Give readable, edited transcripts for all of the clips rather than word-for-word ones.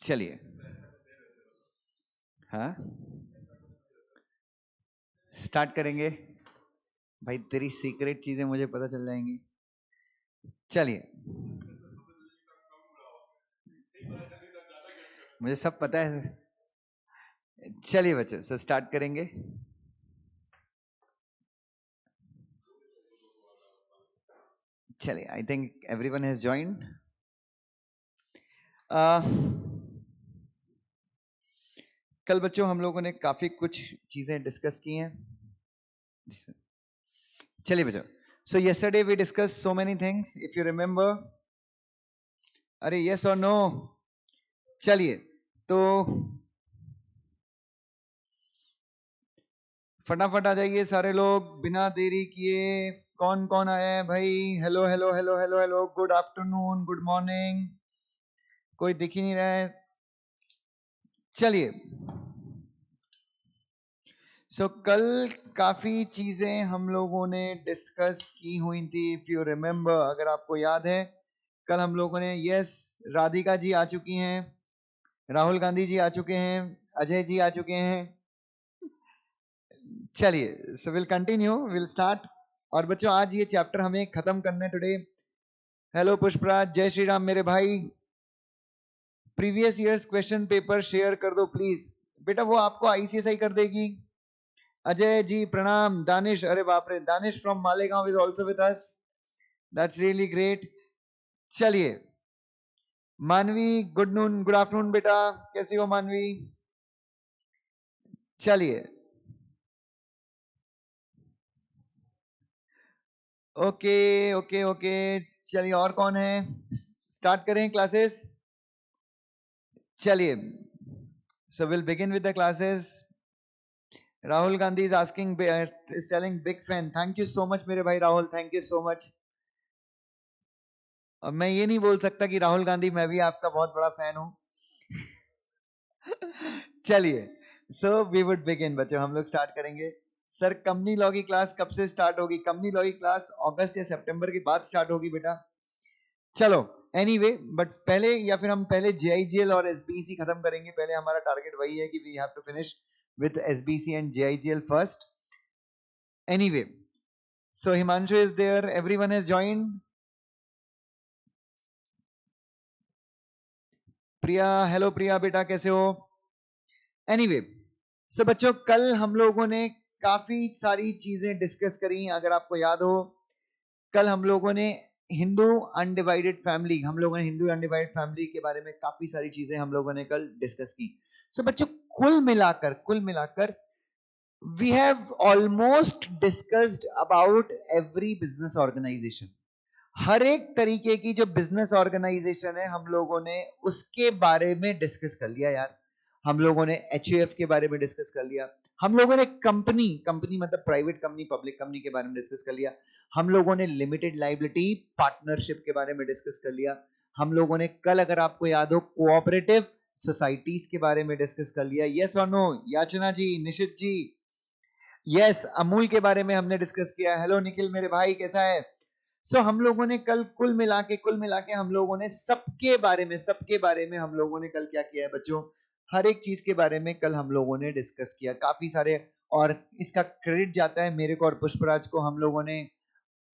चलिए, हाँ स्टार्ट करेंगे। भाई तेरी सीक्रेट चीजें मुझे पता चल जाएंगी। चलिए, मुझे सब पता है। चलिए बच्चों, सो स्टार्ट करेंगे। चलिए, I think everyone has joined. कल बच्चों हम लोगों ने काफी कुछ चीजें डिस्कस की हैं। चलिए बच्चों, सो yesterday we discussed so many things, if you remember. अरे yes or no? चलिए, तो फटाफट आ जाइए सारे लोग बिना देरी किए। कौन कौन आया है भाई? Hello hello hello hello hello, good afternoon, good morning. कोई दिख ही नहीं रहा है। चलिए, सो कल काफी चीजें हम लोगों ने डिस्कस की हुई थी, इफ यू रिमेम्बर, अगर आपको याद है। कल हम लोगों ने, यस, राधिका जी आ चुकी हैं, राहुल गांधी जी आ चुके हैं, अजय जी आ चुके हैं। चलिए, so will continue, will start. और बच्चों आज ये चैप्टर हमें खत्म करना है टुडे। हेलो पुष्पराज, जय श्री राम मेरे भाई। Previous years question paper share कर दो प्लीज। बेटा वो आपको आईसीएसआई कर देगी। अजय जी प्रणाम। दानिश, अरे बाप रे, Danish from Malegaon is also with us, that's really great. चलिए, मानवी, गुड नून, गुड आफ्टरनून बेटा, कैसी हो मानवी? चलिए, ओके ओके ओके। चलिए, और कौन है? स्टार्ट करें क्लासेस। चलिए, so we'll begin with the classes. Rahul Gandhi is asking, is telling big fan. Thank you so much मेरे भाई Rahul, thank you so much. अब मैं ये नहीं बोल सकता कि राहुल गांधी मैं भी आपका बहुत बड़ा फैन हूं। चलिए, सो वी वुड बिगिन बच्चों, हम लोग स्टार्ट करेंगे। सर कंपनी लॉ की क्लास कब से स्टार्ट होगी? कंपनी लॉ की क्लास अगस्त या सितंबर के बाद स्टार्ट होगी बेटा। चलो, एनीवे, बट पहले, या फिर हम पहले जेआईजीएल और एसबीसी खत्म करेंगे। पहले हमारा टारगेट वही है कि we have to finish with SBC and JIGL first. Anyway, so Himanshu is there, everyone has joined. Priya, hello Priya बेटा, कैसे हो? एनीवे, सो बच्चों कल हम लोगों ने काफी सारी चीजें डिस्कस करी। अगर आपको याद हो, कल हम लोगों ने हिंदू अनडिवाइडेड फैमिली, हम लोगों ने हिंदू अनडिवाइडेड फैमिली के बारे में काफी सारी चीजें हम लोगों ने कल डिस्कस की। सो बच्चों कुल मिलाकर we have almost discussed about every business organization. हर एक तरीके की जो बिजनेस ऑर्गेनाइजेशन है हम लोगों ने उसके बारे में डिस्कस कर लिया यार। हम लोगों ने एचयूएफ के बारे में डिस्कस कर लिया, हम लोगों ने कंपनी कंपनी मतलब प्राइवेट कंपनी, पब्लिक कंपनी के बारे में डिस्कस कर लिया, हम लोगों ने लिमिटेड लायबिलिटी पार्टनरशिप के बारे में डिस्कस कर लिया, हम लोगों ने कल, अगर आपको याद हो, कोऑपरेटिव सोसाइटीज के बारे में डिस्कस कर लिया। यस और नो? याचना जी, निशित जी, यस, अमूल के बारे में हमने डिस्कस किया। हेलो निखिल मेरे भाई, कैसा है? सो हम लोगों ने कल कुल मिला के हम लोगों ने सबके बारे में हम लोगों ने कल क्या किया है बच्चों? हर एक चीज के बारे में कल हम लोगों ने डिस्कस किया, काफी सारे। और इसका क्रेडिट जाता है मेरे को और पुष्पराज को। हम लोगों ने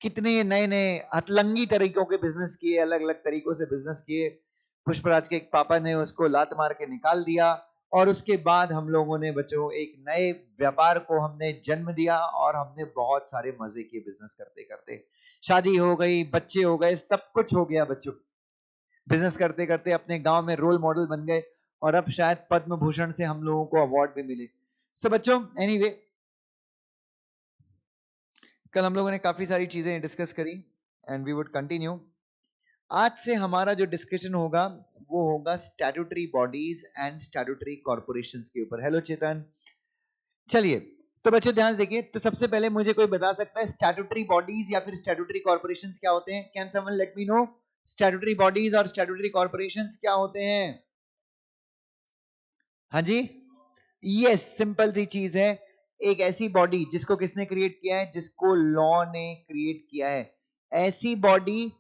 कितने नए नए अतलंगी तरीकों के बिजनेस किए, अलग अलग तरीकों से बिजनेस किए। पुष्पराज के एक पापा ने उसको लात मार के निकाल दिया, और उसके बाद हम लोगों ने बच्चों एक नए व्यापार को हमने जन्म दिया, और हमने बहुत सारे मजे किए बिजनेस करते करते। शादी हो गई, बच्चे हो गए, सब कुछ हो गया बच्चों। बिजनेस करते करते अपने गांव में रोल मॉडल बन गए, और अब शायद पद्म भूषण से हम लोगों को अवार्ड भी मिले। सो बच्चों एनीवे, कल हम लोगों ने काफी सारी चीजें डिस्कस करी, एंड वी वुड कंटिन्यू। आज से हमारा जो डिस्कशन होगा वो होगा statutory bodies and statutory corporations के ऊपर। हेलो चेतन। चलिए, तो बच्चों ध्यान से देखिए, तो सबसे पहले मुझे कोई बता सकता है स्टैट्यूटरी बॉडीज या फिर स्टैट्यूटरी कॉर्पोरेशंस क्या होते हैं? Can someone let me know? Statutory bodies और स्टैट्यूटरी कॉर्पोरेशंस क्या होते हैं? हाँ जी, यस, सिंपल सी चीज है। एक ऐसी बॉडी जिसको किसने क्रिएट किया है? जिसको लॉ ने क्रिएट किया है। ऐसी बॉडी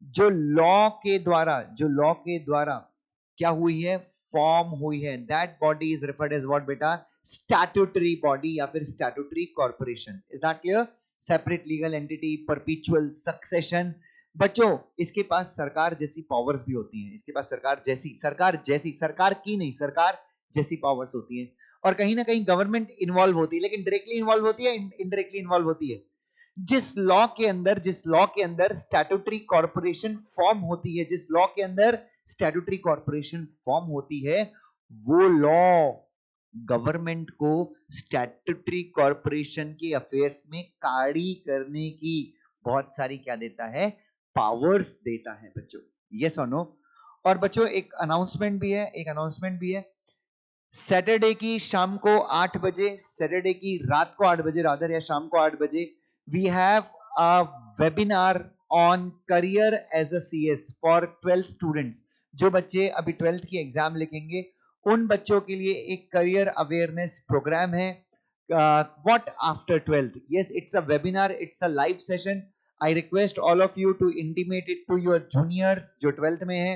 जो लॉ के द्वारा क्या हुई है, फॉर्म हुई है. That body is referred as what बेटा, स्टैट्यूटरी बॉडी या फिर statutory corporation. Is that clear? Separate legal entity, perpetual succession. बच्चों इसके पास सरकार जैसी पावर्स भी होती हैं. इसके पास सरकार जैसी सरकार की नहीं, सरकार जैसी पावर्स होती हैं. और कहीं ना कहीं गवर्नमेंट इन्वॉल्व होती है, लेकिन डायरेक्टली इन्वॉल्व होती है, इनडायरेक्टली इन्वॉल्व होती है. जिस लॉ के अंदर स्टैट्यूटरी कॉर्पोरेशन फॉर्म होती है, जिस लॉ के अंदर स्टैट्यूटरी कॉर्पोरेशन फॉर्म होती है, वो लॉ गवर्नमेंट को स्टैट्यूटरी कॉर्पोरेशन के अफेयर्स में कार्य करने की बहुत सारी क्या देता है, पावर्स देता है बच्चों. यस और नो. और बच्चों एक अनाउंसमेंट भी है, सैटरडे की शाम को 8 बजे, सैटरडे की रात को 8 बजे रादर, या शाम को 8 बजे, we have a webinar on career as a CS for 12 students. जो बच्चे अभी 12th की एग्जाम लिखेंगे, उन बच्चों के लिए एक करियर अवेयरनेस प्रोग्राम है. What after 12th. Yes, it's a webinar, it's a live session. I request all of you to intimate it to your juniors जो 12th में है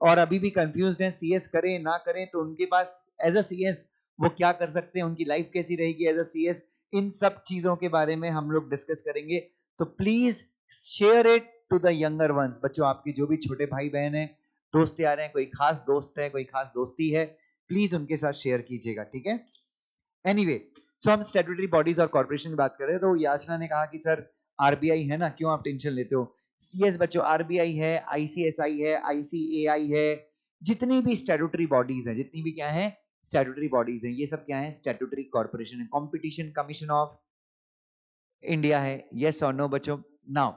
और अभी भी कंफ्यूज्ड हैं सीएस करें ना करें, तो उनके पास एज अ सीएस वो क्या कर सकते हैं, उनकी लाइफ कैसी रहेगी एज अ सीएस, इन सब चीजों के बारे में हम लोग डिस्कस करेंगे. तो please share it to the younger ones. बच्चों आपके जो भी छोटे भाई बहन हैं, दोस्त यार हैं, कोई खास दोस्त है, कोई खास दोस्ती है, प्लीज उनके साथ शेयर कीजिएगा. ठीक है. एनीवे, सो हम स्टैट्यूटरी बॉडीज और कॉर्पोरेशन की बात कर रहे हैं. तो याचना ने कहा कि सर आरबीआई है ना, क्यों आप टेंशन लेते हो. यस बच्चों, आरबीआई है, आईसीएसआई है, आईसीएआई है, जितनी भी स्टैट्यूटरी बॉडीज हैं, जितनी भी क्या है स्टैट्यूटरी बॉडीज हैं, ये सब क्या है, स्टैट्यूटरी कॉर्पोरेशन है. कंपटीशन कमीशन ऑफ इंडिया है. यस और नो बच्चों. नाउ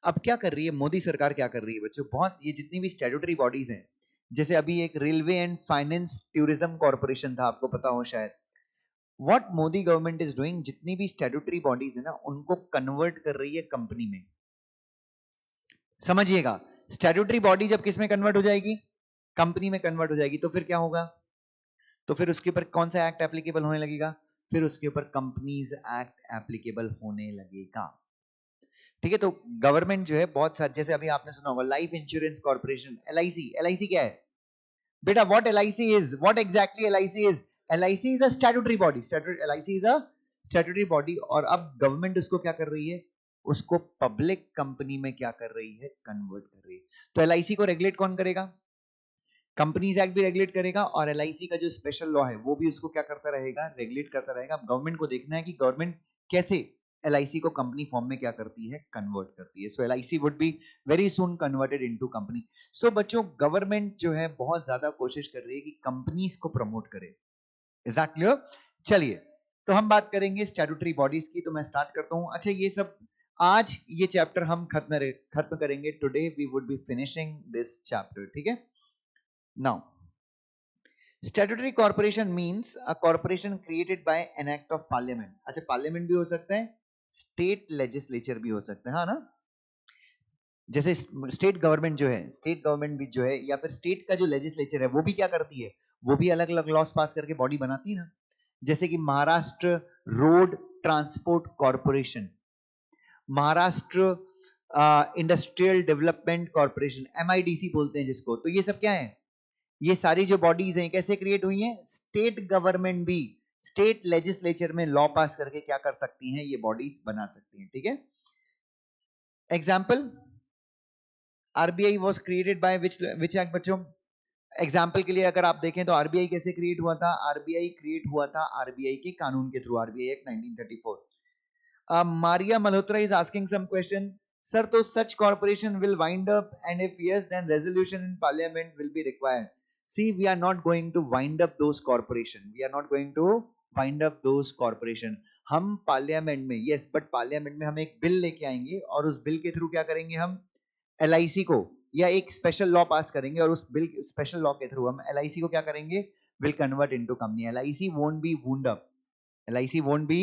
अब क्या कर रही है मोदी सरकार, क्या कर रही है बच्चों, बहुत ये जितनी भी स्टैट्यूटरी बॉडीज हैं, जैसे अभी एक railway and finance tourism corporation था, आपको पता हो शायद. What Modi government is doing, जितनी भी स्टैट्यूटरी बॉडीज है ना, उनको कन्वर्ट कर रही है कंपनी में. समझिएगा, स्टैट्यूटरी बॉडी जब किस में कन्वर्ट हो जाएगी, कंपनी में कन्वर्ट हो जाएगी, तो फिर क्या होगा, तो फिर उसके ऊपर कौन सा एक्ट एप्लीकेबल होने लगेगा, फिर उसके ऊपर कंपनीज एक्ट एप्लीकेबल होने लगेगा. ठीक है. तो गवर्नमेंट जो है बहुत सारे, जैसे अभी आपने सुना होगा life insurance corporation, LIC. LIC क्या है बेटा, what LIC is, what exactly LIC is. LIC is a statutory body, LIC is a statutory body. और अब गवर्नमेंट उसको क्या कर रही है, उसको पब्लिक कंपनी में क्या कर रही है, कन्वर्ट कर रही है. तो एलआईसी को रेगुलेट कौन करेगा, कंपनीज एक्ट भी रेगुलेट करेगा, और एलआईसी का जो स्पेशल लॉ है वो भी उसको क्या करता रहेगा, रेगुलेट करता रहेगा. गवर्नमेंट को देखना है कि गवर्नमेंट कैसे एलआईसी को कंपनी फॉर्म में क्या करती है, कन्वर्ट करती है. So LIC would be very soon converted into company. So बच्चों गवर्नमेंट जो है बहुत ज्यादा कोशिश कर रही है कि कंपनीज को प्रमोट करे. Is that clear? चलिए, तो हम बात करेंगे स्टैट्यूटरी बॉडीज की. तो मैं स्टार्ट करता हूं. अच्छा, ये सब आज ये चैप्टर हम खत्म करेंगे. Today we would be finishing this chapter. ठीक है. Now statutory corporation means a corporation created by an act of parliament. अच्छा, पार्लियामेंट भी हो सकता है, स्टेट लेजिस्लेचर भी हो सकता है, हाँ ना. जैसे स्टेट गवर्नमेंट जो है, स्टेट गवर्नमेंट भी जो है, या फिर स्टेट का जो लेजिस्लेचर है वो भी क्या करती है, वो भी अलग अलग लॉस पास करके बॉडी बनाती है ना. जैसे कि Maharashtra road transport corporation, Maharashtra industrial development corporation, MIDC बोलते हैं जिसको. तो ये सब क्या है, ये सारी जो बॉडीज हैं कैसे क्रिएट हुई हैं, स्टेट गवर्नमेंट भी स्टेट लेजिस्लेचर में लॉ पास करके क्या कर सकती हैं, ये बॉडीज बना सकती हैं. ठीक है. Example, RBI was created by which act बच्चों. एग्जाम्पल के लिए अगर आप देखें तो आरबीआई कैसे क्रिएट हुआ था, आरबीआई क्रिएट हुआ था आरबीआई के कानून के through, RBI act 1934. Maria Malhotra is asking some question. Sir, तो such corporation will wind up, and if yes, then resolution in parliament will be required. See, we are not going to wind up those corporation. We are not going to wind up those corporation. हम parliament में, yes, but parliament में हम एक bill लेके आएंगे और उस bill के थ्रू क्या करेंगे, हम एलआईसी को या एक स्पेशल लॉ पास करेंगे, और उस बिल स्पेशल लॉ के थ्रू हम एलआईसी को क्या करेंगे, will convert into company. LIC won't be wound up, LIC won't be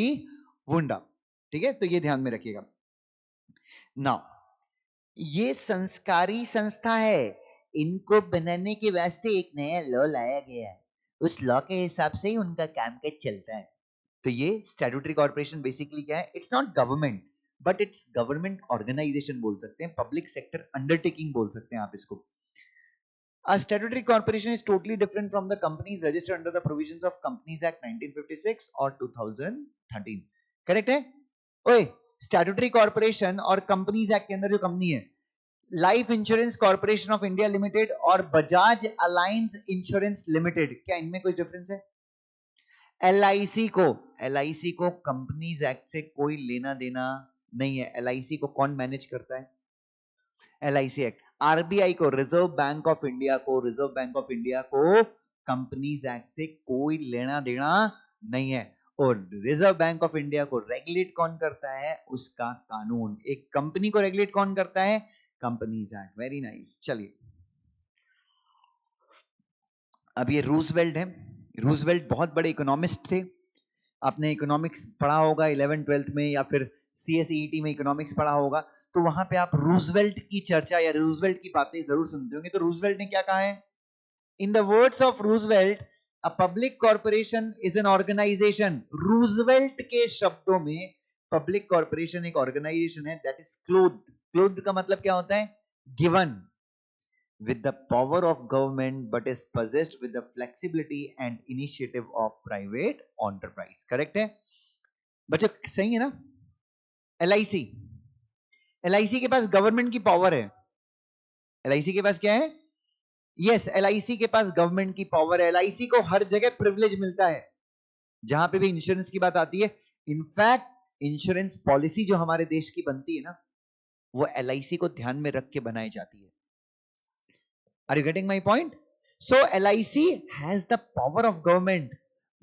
wound up. ठीक है. तो ये ध्यान में रखिएगा. नाउ ये संस्कारी संस्था है, इनको बनाने के वास्ते एक नया लॉ लाया गया है, उस लॉ के हिसाब से ही उनका काम काज चलता है. तो ये स्टैट्यूटरी कॉर्पोरेशन बेसिकली क्या है, it's not government but it's government organisation बोल सकते हैं, पब्लिक सेक्टर अंडरटेकिंग बोल सकते हैं आप इसको. A statutory corporation is totally different from the companies registered under the provisions of Companies Act 1956 और 2013. करेक्ट है? ओए, स्टैट्यूटरी कॉर्पोरेशन और कंपनीज एक्ट के अंदर जो कंपनी है, life insurance corporation of India limited और बजाज अलायंस इंश्योरेंस लिमिटेड, क्या इनमें कोई डिफरेंस है? एलआईसी को कंपनीज एक्ट से कोई लेना देना नहीं है. एलआईसी को कौन मैनेज करता है? LIC act. आरबीआई को, रिजर्व बैंक ऑफ इंडिया को कंपनीज एक्ट से कोई लेना देना नहीं है. और रिजर्व बैंक ऑफ इंडिया को रेगुलेट कौन करता है? उसका कानून. एक कंपनी को रेगुलेट कौन करता है? Companies act. Very nice. चलिए, अब ये रूजवेल्ट है. रूजवेल्ट बहुत बड़े इकोनॉमिस्ट थे. आपने इकोनॉमिक्स पढ़ा होगा 11th 12th में, या फिर CSET में इकोनॉमिक्स पढ़ा होगा, तो वहां पे आप रूजवेल्ट की चर्चा या रूजवेल्ट की बातें जरूर सुनते होंगे. तो रूजवेल्ट ने क्या कहा है? In the words of Roosevelt, a public corporation is an organisation. Roosevelt के शब्दों में पब्लिक कॉर्पोरेशन एक ऑर्गेनाइजेशन है दैट इज क्लोथ्ड का मतलब क्या होता है? Given with the power of government but is possessed with the flexibility and initiative of private enterprise. Correct है बच्चों? सही है ना? एलआईसी के पास गवर्नमेंट की पावर है. एलआईसी के पास क्या है? यस, एलआईसी के पास गवर्नमेंट की पावर है. एलआईसी को हर जगह प्रिविलेज मिलता है जहां पे भी इंश्योरेंस की बात आती है. इनफैक्ट इंश्योरेंस पॉलिसी जो हमारे देश की बनती है ना, वो एलआईसी को ध्यान में रख के बनाई जाती है. Are you getting my point? So LIC has the power of government,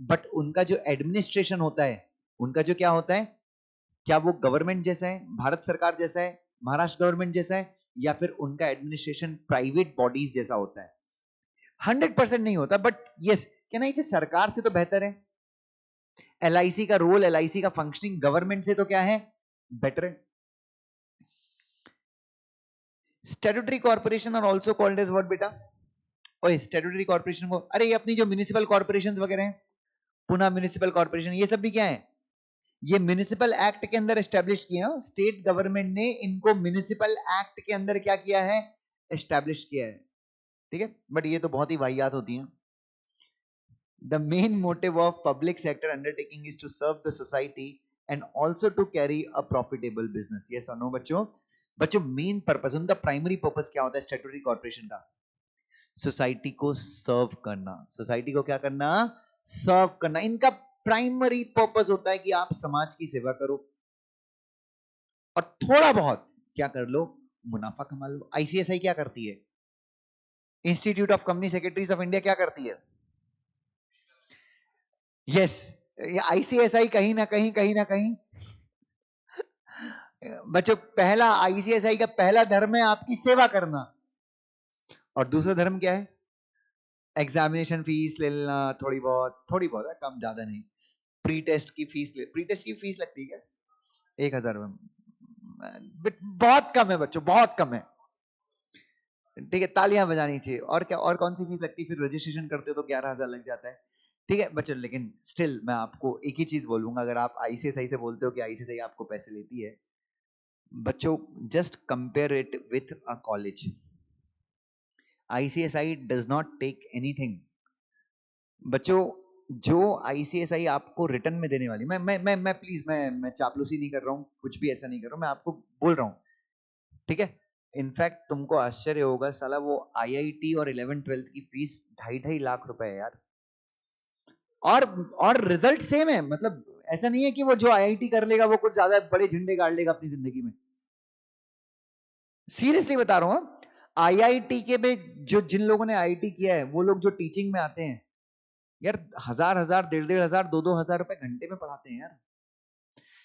but उनका जो एडमिनिस्ट्रेशन होता है, उनका जो क्या होता है, क्या वो गवर्नमेंट जैसा है, भारत सरकार जैसा है, महाराष्ट्र गवर्नमेंट जैसा है, या फिर उनका एडमिनिस्ट्रेशन प्राइवेट बॉडीज जैसा होता है? 100% नहीं होता, बट यस, क्या नहीं, सरकार से तो बेहतर है. LIC का रोल, LIC का फंक्शनिंग गवर्नमेंट से तो क्या है? बेटर है. Statutory corporation are also called as what बेटा? ओए, स्टैट्यूटरी कॉर्पोरेशन को, अरे ये अपनी जो म्युनिसिपल कॉर्पोरेशंस वगैरह हैं, पुणे म्युनिसिपल कॉर्पोरेशन, ये सब भी क्या है? ये म्युनिसिपल एक्ट के अंदर एस्टैब्लिश किए हैं. स्टेट गवर्नमेंट ने इनको म्युनिसिपल एक्ट के अंदर क्या किया है? एस्टैब्लिश किया है. ठीक है, बट ये तो बहुत ही वाहियात होती हैं. The main motive of public sector undertaking is to serve the society and also to carry a profitable business. Yes or no बच्चों मेन पर्पस, उनका प्राइमरी पर्पस क्या होता है स्टैट्यूटरी कॉर्पोरेशन का? सोसाइटी को सर्व करना. सोसाइटी को क्या करना? सर्व करना. इनका प्राइमरी पर्पस होता है कि आप समाज की सेवा करो और थोड़ा बहुत क्या कर लो? मुनाफा कमा लो. आईसीएसआई क्या करती है? Institute of company secretaries of India क्या करती है? यस, आईसीएसआई कहीं ना कहीं बच्चों, पहला आईसीएसआई का पहला धर्म है आपकी सेवा करना, और दूसरा धर्म क्या है? एग्जामिनेशन फीस ले लेना, थोड़ी बहुत है, कम ज्यादा नहीं. प्री टेस्ट की फीस लगती है क्या? 1000 बहुत कम है बच्चों, बहुत कम है. ठीक है, तालियां बजानी चाहिए. और क्या, और कौन सी फीस लगती है? फिर रजिस्ट्रेशन करते हो तो 11,000 लग जाता है. ठीक है बच्चों, लेकिन स्टिल मैं आपको एक ही चीज बोलूंगा, अगर आप आईसीएसआई से बोलते हो कि आईसीएसआई आपको पैसे लेती है, बच्चों just compare it with a college. ICSI does not take anything. बच्चों, जो आईसीएसआई आपको रिटर्न में देने वाली, मैं प्लीज, मैं चापलूसी नहीं कर रहा हूं, कुछ भी ऐसा नहीं कर रहा हूं, मैं आपको बोल रहा हूं. ठीक है, इनफैक्ट तुमको आश्चर्य होगा, साला वो आईआईटी और 11th 12th की फीस 2.5 लाख रुपए है यार. और रिजल्ट सेम है. मतलब ऐसा नहीं है कि वो जो आईआईटी कर लेगा वो कुछ ज्यादा बड़े झंडे गाड़ लेगा अपनी जिंदगी में. सीरियसली बता रहा हूं. आईआईटी के में जो जिन लोगों ने आईआईटी किया है, वो लोग जो टीचिंग में आते हैं यार, 1000 1,500 2,000 रुपए घंटे में पढ़ाते हैं यार.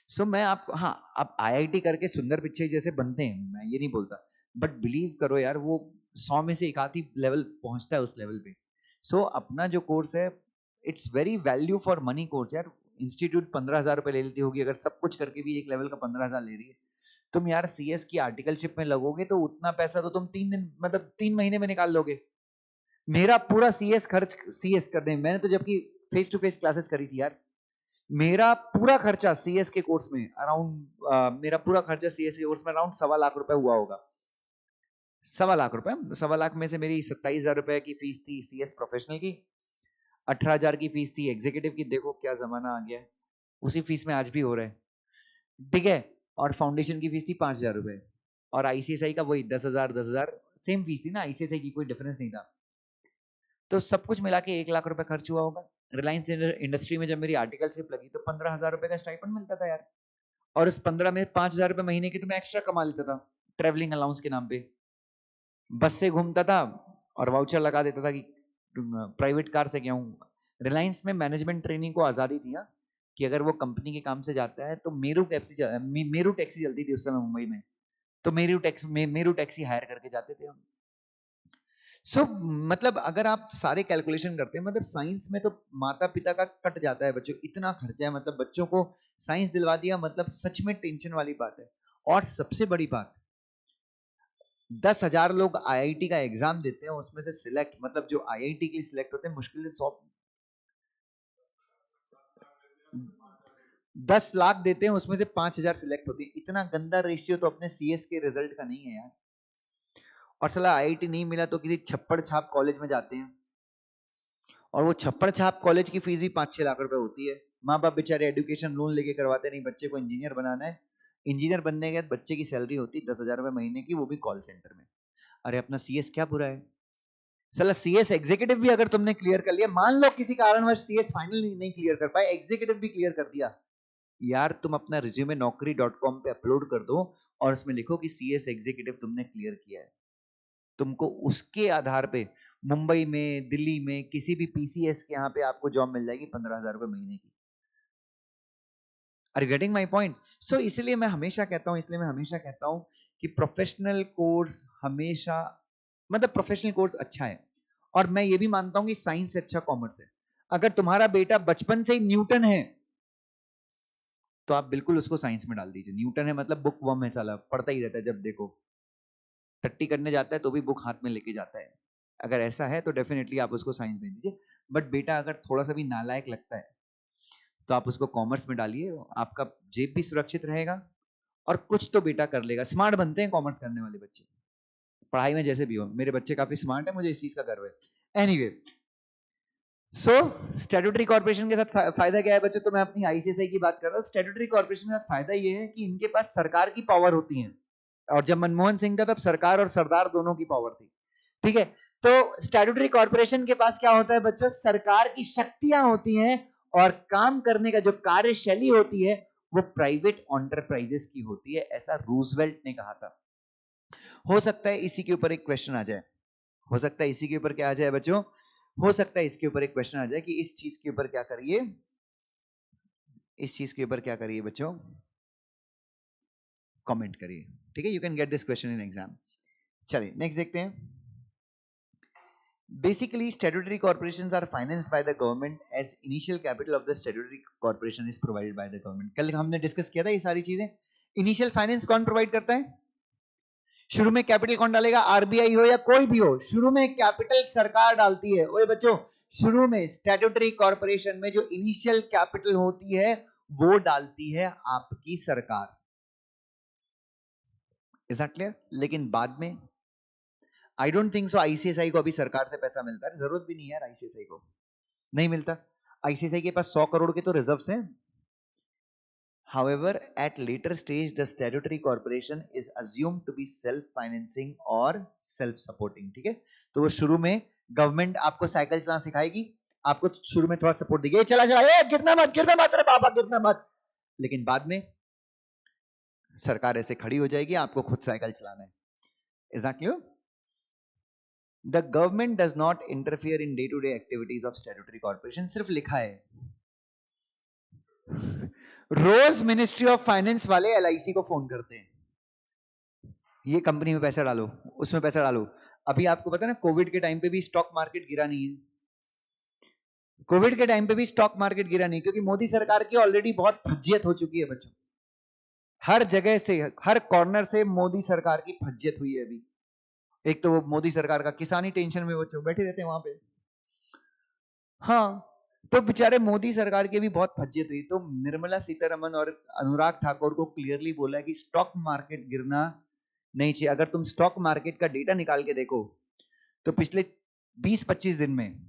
सो मैं आपको, हाँ, आप आईआईटी करके सुंदर पिच्चे जैसे बनते हैं, मैं ये नहीं बोलता, बट बिलीव करो यार, वो 100 में से एक आधी लेवल पहुंचता है उस लेवल पे. सो अपना जो कोर्स है, it's very value for money course यार. इंस्टीट्यूट 15,000 रुपए ले लेती होगी, अगर सब कुछ करके भी एक लेवल का 15,000 ले रही है. तुम यार सीएस की आर्टिकलशिप में लगोगे तो उतना पैसा तो तुम 3 महीने में निकाल लोगे. मेरा पूरा सीएस खर्च सीएस कर दे, मैंने तो जबकि फेस टू फेस क्लासेस करी थी यार, मेरा पूरा खर्चा सीएस के कोर्स में अराउंड 1.25 लाख रुपए हुआ होगा. ₹1.25 लाख। 1.25 लाख में से मेरी 27,000 रुपए की फीस थी CS प्रोफेशनल की, 18,000 की फीस थी एग्जीक्यूटिव की। देखो क्या जमाना आ गया है, उसी फीस में आज भी हो रहा है, ठीक है। और फाउंडेशन की फीस थी 5,000 रुपए, और ICSI का वही 10,000 सेम फीस थी ना, ICSI की कोई डिफरेंस नहीं था। तो सब कुछ मिला के 1 लाख रुपए खर्च हुआ होगा। रिलायंस इंडस्ट्री में जब मेरी आर्टिकलशिप लगी तो 15,000 रुपए का स्टाइपेंड मिलता था यार, और उस 15 में 5,000 रुपए महीने की तो मैं एक्स्ट्रा कमा लेता था ट्रेवलिंग अलाउंस के नाम पे। बस से घूमता था और वाउचर लगा देता था कि प्राइवेट कार से गया हूँ। रिलायंस में मैनेजमेंट ट्रेनिंग को आजादी थी ना, कि अगर वो कंपनी के काम से जाता है तो मेरू टैक्सी चलती थी उस समय मुंबई में, तो मेरू टैक्सी हायर करके जाते थे हम। सो मतलब अगर आप सारे कैलकुलेशन करते हैं, मतलब साइंस में तो माता पिता का कट जाता है बच्चों, इतना खर्चा है, मतलब बच्चों को साइंस दिलवा दिया, मतलब सच में टेंशन वाली बात है। और सबसे बड़ी बात, 10,000 लोग IIT का एग्जाम देते हैं, उसमें से सिलेक्ट, मतलब जो IIT के लिए सिलेक्ट होते हैं मुश्किल से 10 लाख देते हैं, उसमें से 5,000 सिलेक्ट होते हैं। इतना गंदा रेशियो तो अपने CS के रिजल्ट का नहीं है यार। और साला IIT नहीं मिला तो किसी छप्पड़ छाप कॉलेज में जाते हैं, और वो छप्पड़ छाप कॉलेज की फीस भी 5-6 लाख रुपए होती है। माँ बाप बेचारे एजुकेशन लोन लेके करवाते नहीं, बच्चे को इंजीनियर बनाना है, इंजीनियर बनने के बाद बच्चे की सैलरी होती 10,000 रुपए महीने की, वो भी कॉल सेंटर में। अरे अपना CS क्या बुरा है, साला CS एग्जीक्यूटिव भी अगर तुमने क्लियर कर लिया, मान लो किसी कारणवश CS फाइनल नहीं क्लियर कर पाए, एग्जीक्यूटिव भी क्लियर कर दिया यार, तुम अपना रिज्यूमे naukri.com पे अपलोड कर दो और उसमें लिखो कि CS एग्जीक्यूटिव तुमने क्लियर किया है। तुमको उसके आधार पे मुंबई में, दिल्ली में, किसी भी PCS के यहाँ पे आपको जॉब मिल जाएगी 15,000 रुपए महीने की। Are you getting my point? So इसलिए मैं हमेशा कहता हूं कि प्रोफेशनल कोर्स हमेशा, मतलब प्रोफेशनल कोर्स अच्छा है। और मैं ये भी मानता हूं कि साइंस से अच्छा कॉमर्स है। अगर तुम्हारा बेटा बचपन से ही न्यूटन है तो आप बिल्कुल उसको साइंस में डाल दीजिए। न्यूटन है मतलब बुक वर्म है साला, पढ़ता ही रहता है, जब देखो टट्टी करने जाता है तो भी बुक हाथ में लेके जाता है। अगर ऐसा है तो डेफिनेटली आप उसको साइंस में दीजिए। बट बेटा अगर थोड़ा सा भी नालायक लगता है तो आप उसको कॉमर्स में डालिए, आपका जेब भी सुरक्षित रहेगा और कुछ तो बेटा कर लेगा। स्मार्ट बनते हैं कॉमर्स करने वाले बच्चे, पढ़ाई में जैसे भी हो। मेरे बच्चे काफी स्मार्ट है, मुझे इस चीज का गर्व है। एनीवे, सो स्टैट्यूटरी कॉर्पोरेशन के साथ फायदा क्या है बच्चों? तो मैं अपनी ICSI की बात कर रहा हूँ। स्टैट्यूटरी कॉर्पोरेशन के साथ फायदा ये है कि इनके पास सरकार की पावर होती है, और जब मनमोहन सिंह था तब सरकार और सरदार दोनों की पावर थी, ठीक है। तो स्टैट्यूटरी कॉर्पोरेशन के पास क्या होता है बच्चों? सरकार की शक्तियां होती हैं, और काम करने का जो कार्यशैली होती है वो प्राइवेट एंटरप्राइजेस की होती है, ऐसा रूजवेल्ट ने कहा था। हो सकता है इसी के ऊपर एक क्वेश्चन आ जाए, हो सकता है इसी के ऊपर क्या आ जाए बच्चों, हो सकता है इसके ऊपर एक क्वेश्चन आ जाए कि इस चीज के ऊपर क्या करिए, इस चीज के ऊपर क्या करिए बच्चों, कमेंट करिए, ठीक है। You can get this question in exam. चलिए नेक्स्ट देखते हैं। Basically, statutory corporations are financed by the government as initial capital of the statutory corporation is provided by the government. कल हमने डिस्कस किया था ये सारी चीजें। इनिशियल फाइनेंस कौन प्रोवाइड करता है? शुरू में कैपिटल कौन डालेगा? RBI हो या कोई भी हो, शुरू में कैपिटल सरकार डालती है। ओए बच्चों, शुरू में स्टैट्यूटरी कॉर्पोरेशन में जो इनिशियल कैपिटल होती है वो डालती है आपकी सरकार। Is that clear? लेकिन बाद में आई डोंट थिंक सो ICSI को अभी सरकार से पैसा मिलता है, जरूरत भी नहीं है यार, ICSI को नहीं मिलता। ICSI के पास 100 करोड़ के तो रिजर्व्स हैं। However, at later stage, the statutory corporation is assumed to be self-financing or self-supporting, ठीक है। तो वो शुरू में गवर्नमेंट आपको साइकिल चलाना सिखाएगी, आपको शुरू में थोड़ा सपोर्ट देगी, चला चला, गिरना मत रे बाबा, गिरना मत। लेकिन बाद में सरकार ऐसे खड़ी हो जाएगी, आपको खुद साइकिल चलाना है। Is that clear? The government does not interfere in day-to-day activities of statutory corporation. सिर्फ लिखा है। रोज मिनिस्ट्री ऑफ फाइनेंस वाले LIC को फोन करते हैं, ये कंपनी में पैसा डालो, उसमें पैसा डालो। अभी आपको पता है ना, कोविड के टाइम पे भी स्टॉक मार्केट गिरा नहीं है। कोविड के टाइम पे भी स्टॉक मार्केट गिरा नहीं, क्योंकि मोदी सरकार की ऑलरेडी बहुत फज्जियत हो चुकी है बच्चों। हर जगह से, हर कॉर्नर से मोदी सरकार की फज्जियत हुई है अभी। एक तो वो मोदी सरकार का किसानी टेंशन में बच्चों बैठे रहते हैं वहां पे। हाँ, तो बेचारे मोदी सरकार की भी बहुत फज्जियत हुई, तो निर्मला सीतारमन और अनुराग ठाकुर को क्लियरली बोला कि स्टॉक मार्केट गिरना नहीं चाहिए। अगर तुम स्टॉक मार्केट का डेटा निकाल के देखो तो पिछले 20-25 दिन में,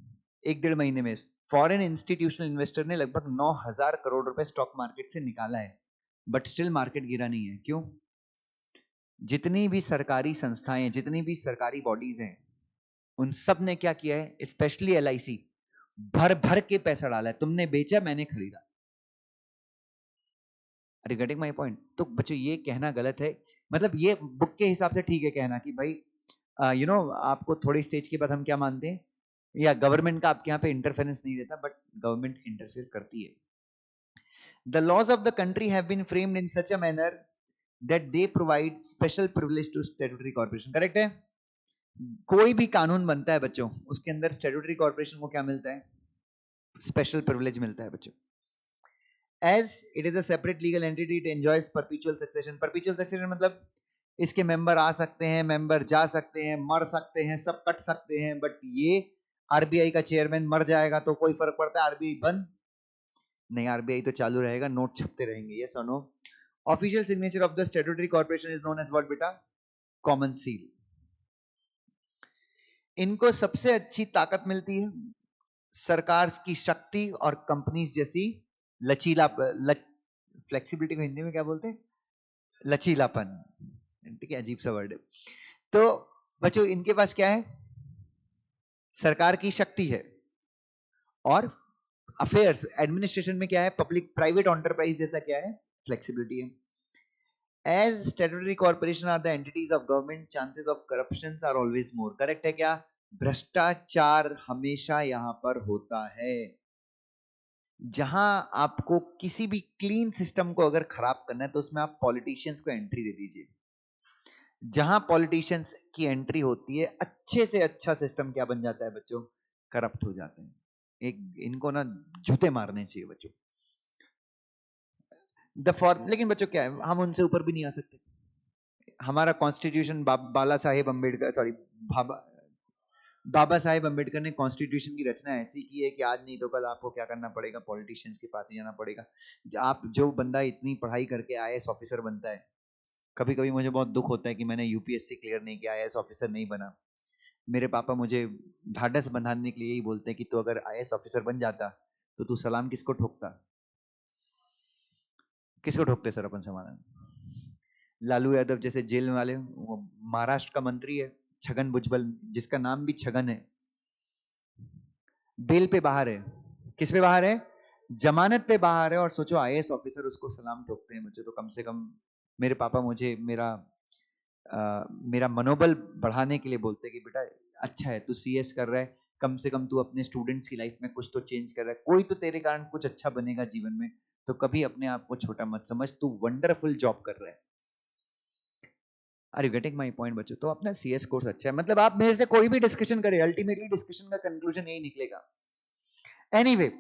1-1.5 महीने में फॉरेन इंस्टीट्यूशनल इन्वेस्टर ने लगभग 9,000 करोड़ रुपए स्टॉक मार्केट से निकाला है, बट स्टिल मार्केट गिरा नहीं है। क्यों? जितनी भी सरकारी संस्थाएं, जितनी भी सरकारी बॉडीज हैं, उन सब ने क्या किया है, स्पेशली LIC भर भर के पैसा डाला है। तुमने बेचा, मैंने खरीदा। अरे गेटिंग माय पॉइंट? तो बच्चों ये कहना गलत है, मतलब ये बुक के हिसाब से ठीक है कहना कि भाई आपको थोड़ी स्टेज के बाद हम क्या मानते हैं, या गवर्नमेंट का आपके यहाँ पे इंटरफेरेंस नहीं रहता, बट गवर्नमेंट इंटरफेयर करती है। The laws of the country have been framed in such a manner that they provide special privilege to statutory corporation. Correct है? कोई भी कानून बनता है बच्चों, उसके अंदर स्टैट्यूटरी कॉर्पोरेशन को क्या मिलता है? स्पेशल प्रिविलेज मिलता है बच्चों। As it is a separate legal entity, it enjoys perpetual succession. Perpetual succession मतलब इसके मेंबर आ सकते हैं, मेंबर जा सकते हैं, मर सकते हैं, सब कट सकते हैं, बट ये RBI का चेयरमैन मर जाएगा तो कोई फर्क पड़ता है? RBI बंद नहीं, RBI तो चालू रहेगा, नोट छपते रहेंगे। yes or no? Official signature of the statutory corporation is known as what बेटा? Common seal. इनको सबसे अच्छी ताकत मिलती है सरकार की शक्ति और कंपनीज जैसी लचीला फ्लेक्सिबिलिटी को हिंदी में क्या बोलते हैं? लचीलापन। ठीक है, अजीब सा वर्ड है। तो बच्चों इनके पास क्या है? सरकार की शक्ति है, और अफेयर्स एडमिनिस्ट्रेशन में क्या है? पब्लिक प्राइवेट एंटरप्राइज जैसा क्या है? फ्लेक्सिबिलिटी है। As statutory corporation are the entities of government, chances of corruptions are always more. Correct है क्या? भ्रष्टाचार हमेशा यहां पर होता है। जहां आपको किसी भी क्लीन सिस्टम को अगर खराब करना है तो उसमें आप पॉलिटिशियंस को एंट्री दे दीजिए। जहां पॉलिटिशियंस की एंट्री होती है, अच्छे से अच्छा सिस्टम क्या बन जाता है बच्चों? करप्ट हो जाते हैं। एक इनको ना जूते मारने चाहिए बच्चों। लेकिन बच्चों क्या है, हम उनसे ऊपर भी नहीं आ सकते। हमारा कॉन्स्टिट्यूशन बाला साहेब अम्बेडकर, सॉरी बाबा साहेब अम्बेडकर ने कॉन्स्टिट्यूशन की रचना ऐसी की है कि आज नहीं तो कल आपको क्या करना पड़ेगा? पॉलिटिशियंस के पास ही जाना पड़ेगा। आप जो बंदा इतनी पढ़ाई करके IAS ऑफिसर बनता है, कभी कभी मुझे बहुत दुख होता है कि मैंने UPSC क्लियर नहीं किया, IAS ऑफिसर नहीं बना। मेरे पापा मुझे ढाढ़स बंधाने के लिए यही बोलते हैं कि तू अगर IAS ऑफिसर बन जाता तो तू सलाम किसको ठोकता? किसको ठोकते सर अपन सलाम? लालू यादव जैसे जेल वाले, वो महाराष्ट्र का मंत्री है छगन भुजबल, जिसका नाम भी छगन है, बेल पे बाहर है। किस पे बाहर है? जमानत पे बाहर है, और सोचो IAS ऑफिसर उसको सलाम ठोकते हैं। मुझे तो कम से कम मेरे पापा मुझे मेरा मनोबल बढ़ाने के लिए बोलते हैं कि बेटा अच्छा है तू CS कर रहा है, कम से कम तू अपने स्टूडेंट्स की लाइफ में कुछ तो चेंज कर रहा है, कोई तो तेरे कारण कुछ अच्छा बनेगा जीवन में, तो कभी अपने आप को छोटा मत समझ, तू वंडरफुल जॉब कर रहा है। Are you getting my point बच्चों? तो अपना CS कोर्स अच्छा है, मतलब आप मेरे से कोई भी डिस्कशन करें, अल्टीमेटली डिस्कशन का कंक्लूजन यही निकलेगा। Anyway,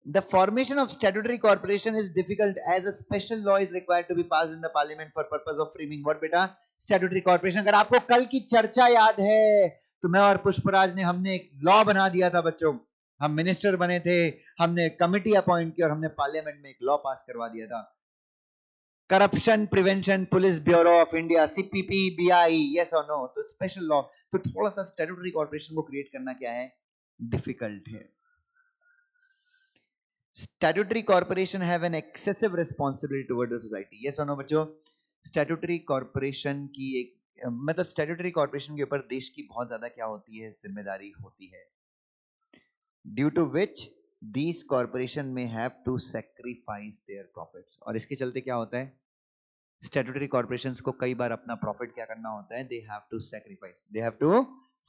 the formation of statutory corporation is difficult as a special law is required to be passed in the parliament for purpose of framing what बेटा? Statutory corporation। अगर आपको कल की चर्चा याद है तो मैं और पुष्पराज ने हमने एक लॉ बना दिया था बच्चों। हम मिनिस्टर बने थे, हमने कमिटी अपॉइंट की और हमने पार्लियामेंट में एक लॉ पास करवा दिया था, corruption prevention police bureau of India, CPP BI। Yes और नो? तो स्पेशल लॉ। तो थोड़ा सा स्टैट्यूटरी कॉर्पोरेशन को क्रिएट करना क्या है? डिफिकल्ट है। Statutory corporation have an excessive responsibility toward the society. Yes or no बच्चों? Statutory corporation की एक मतलब statutory corporation के ऊपर देश की बहुत ज्यादा क्या होती है? जिम्मेदारी होती है। Due to which these corporation may have to sacrifice their profits। और इसके चलते क्या होता है? Statutory corporations को कई बार अपना profit क्या करना होता है? They have to sacrifice. They have to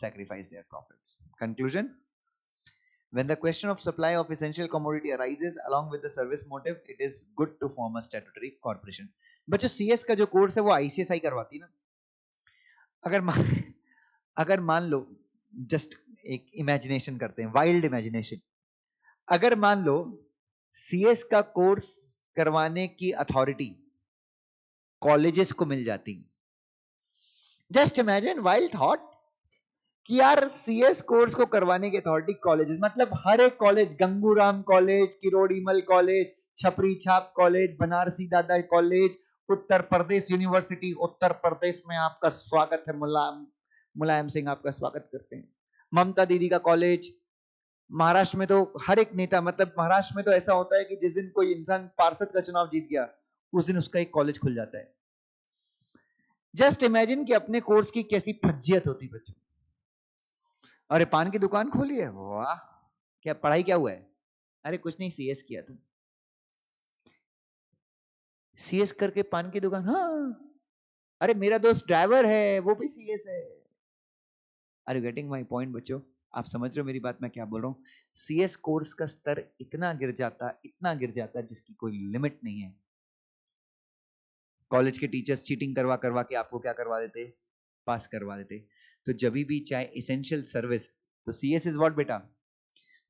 sacrifice their profits. Conclusion? When the question of supply of essential commodity arises along with the service motive, it is good to form a statutory corporation। बच्चों CS का जो course है वो ICSI करवाती है ना। अगर मान लो, जस्ट एक इमेजिनेशन करते हैं, वाइल्ड इमेजिनेशन, अगर मान लो CS का कोर्स करवाने की अथॉरिटी कॉलेजेस को मिल जाती, जस्ट इमेजिन वाइल्ड थॉट कि यार CS कोर्स को करवाने की अथॉरिटी कॉलेजेस, मतलब हर एक college, Gangooram college, Kirorimal college, छपरी छाप कॉलेज, बनारसी दादा कॉलेज, उत्तर प्रदेश यूनिवर्सिटी उत्तर प्रदेश में आपका स्वागत है। मुलायम सिंह आपका स्वागत करते हैं। ममता दीदी का कॉलेज। महाराष्ट्र में तो हर एक नेता, मतलब महाराष्ट्र में तो ऐसा होता है कि जिस दिन कोई इंसान पार्षद का चुनाव जीत गया उस दिन उसका एक कॉलेज खुल जाता है। जस्ट इमेजिन कि अपने कोर्स की कैसी फज्जियत होती बच्चों। अरे पान की दुकान खोली है, वाह। क्या पढ़ाई क्या हुआ है? अरे कुछ नहीं, सीएस किया था। सीएस करके पान की दुकान? हाँ। अरे मेरा दोस्त ड्राइवर है, वो भी सीएस है। Are you getting my point बच्चों? आप समझ रहे हो मेरी बात, मैं क्या बोल रहा हूँ? सीएस कोर्स का स्तर इतना गिर जाता जिसकी कोई लिमिट नहीं है। कॉलेज के टीचर्स चीटिंग करवा करवा के आपको क्या करवा देते? पास करवा देते। तो जब भी चाहे एसेंशियल सर्विस, तो सीएस इज व्हाट बेटा?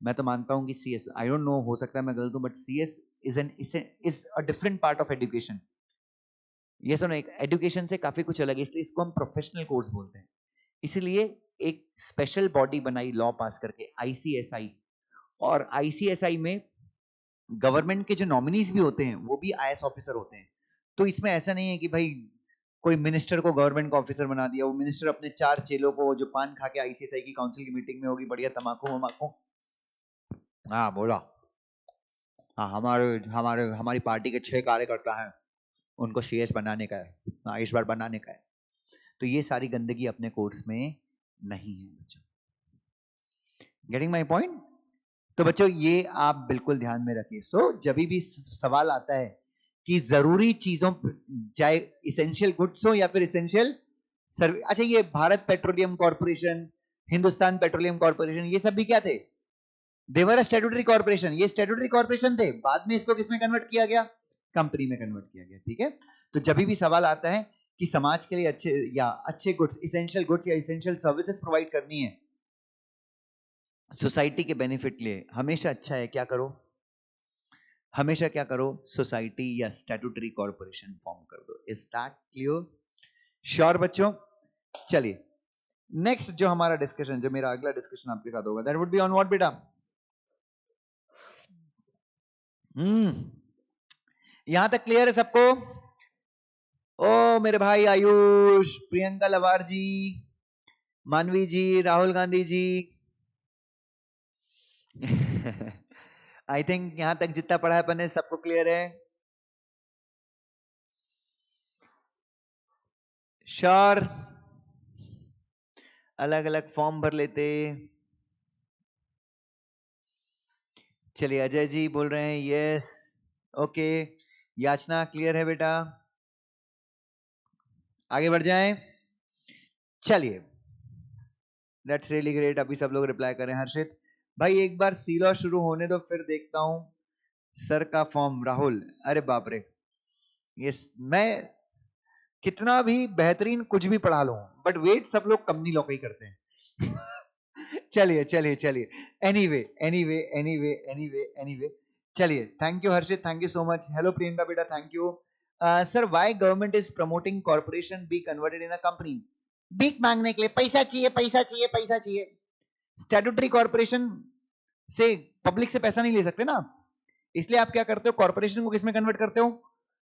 मैं तो मानता हूं कि सीएस, आई डोंट नो, हो सकता है मैं गलत हूं, but CS is a different part of education. ये सुनो, एक एजुकेशन से काफी कुछ अलग है, इसलिए इसको हम प्रोफेशनल कोर्स बोलते हैं। इसलिए एक स्पेशल बॉडी बनाई लॉ पास करके, आईसीएसआई। और आईसीएसआई में गवर्नमेंट के जो नॉमिनीज भी होते हैं वो भी आईएएस ऑफिसर होते हैं। तो इसमें ऐसा नहीं है कि भाई कोई मिनिस्टर को गवर्नमेंट का ऑफिसर बना दिया, वो मिनिस्टर अपने 4 चेलों को जो पान खा के आईसीएसआई की काउंसिल की मीटिंग में होगी, बढ़िया तमाकू वमाकू, हाँ बोला, हाँ हमारी पार्टी के 6 कार्यकर्ता हैं, उनको सीएस बनाने का है, हाँ इस बार बनाने का है। तो ये सारी गंदगी अपने कोर्स में नहीं है बच्चों। Getting my point? तो बच्चों ये आप बिल्कुल ध्यान में रखिए। सो जब भी सवाल आता है कि जरूरी चीजों, चाहे इसेंशियल गुड्स हो या फिर इसेंशियल सर्विस, अच्छा ये Bharat petroleum corporation, Hindustan petroleum corporation, ये सब भी क्या थे? देवर स्टैट्यूटरी कॉर्पोरेशन। ये स्टैट्यूटरी कॉर्पोरेशन थे, बाद में इसको किसमें कन्वर्ट किया गया? कंपनी में कन्वर्ट किया गया। ठीक है। तो जब भी सवाल आता है कि समाज के लिए अच्छे गुड्स, इसेंशियल गुड्स या इसेंशियल सर्विसेज प्रोवाइड करनी है सोसाइटी के बेनिफिट लिए, हमेशा अच्छा है क्या करो? हमेशा क्या करो? सोसाइटी या स्टैट्यूटरी कॉर्पोरेशन फॉर्म कर दो। Is that clear? श्योर बच्चों? चलिए नेक्स्ट जो हमारा डिस्कशन, जो मेरा अगला डिस्कशन आपके साथ होगा, that would be on what बेटा? यहां तक क्लियर है सबको? ओ मेरे भाई आयुष, प्रियंका लवार जी, मानवी जी, राहुल गांधी जी, आई थिंक यहां तक जितना पढ़ा है अपन ने सबको क्लियर है? श्योर? अलग अलग फॉर्म भर लेते। चलिए अजय जी बोल रहे हैं यस। ओके, याचना क्लियर है बेटा? आगे बढ़ जाएं। चलिए दैट्स रियली ग्रेट, अभी सब लोग रिप्लाई करें। हर्षित भाई एक बार सीलॉ शुरू होने दो फिर देखता हूं सर का फॉर्म। राहुल अरे बाप रे, ये मैं कितना भी बेहतरीन कुछ भी पढ़ा लूं, बट वेट सब लोग कंपनी लॉ ही करते हैं। चलिए चलिए चलिए, anyway anyway anyway anyway anyway, चलिए thank you Harshit, thank you so much. Hello Priyanka बेटा, thank you. Sir why government is promoting corporation be converted in a company? भीख मांगने के लिए, पैसा चाहिए पैसा चाहिए पैसा चाहिए। स्टैट्यूटरी कॉर्पोरेशन से पब्लिक से पैसा नहीं ले सकते ना, इसलिए आप क्या करते हो? कॉर्पोरेशन को किसमें कन्वर्ट करते हो?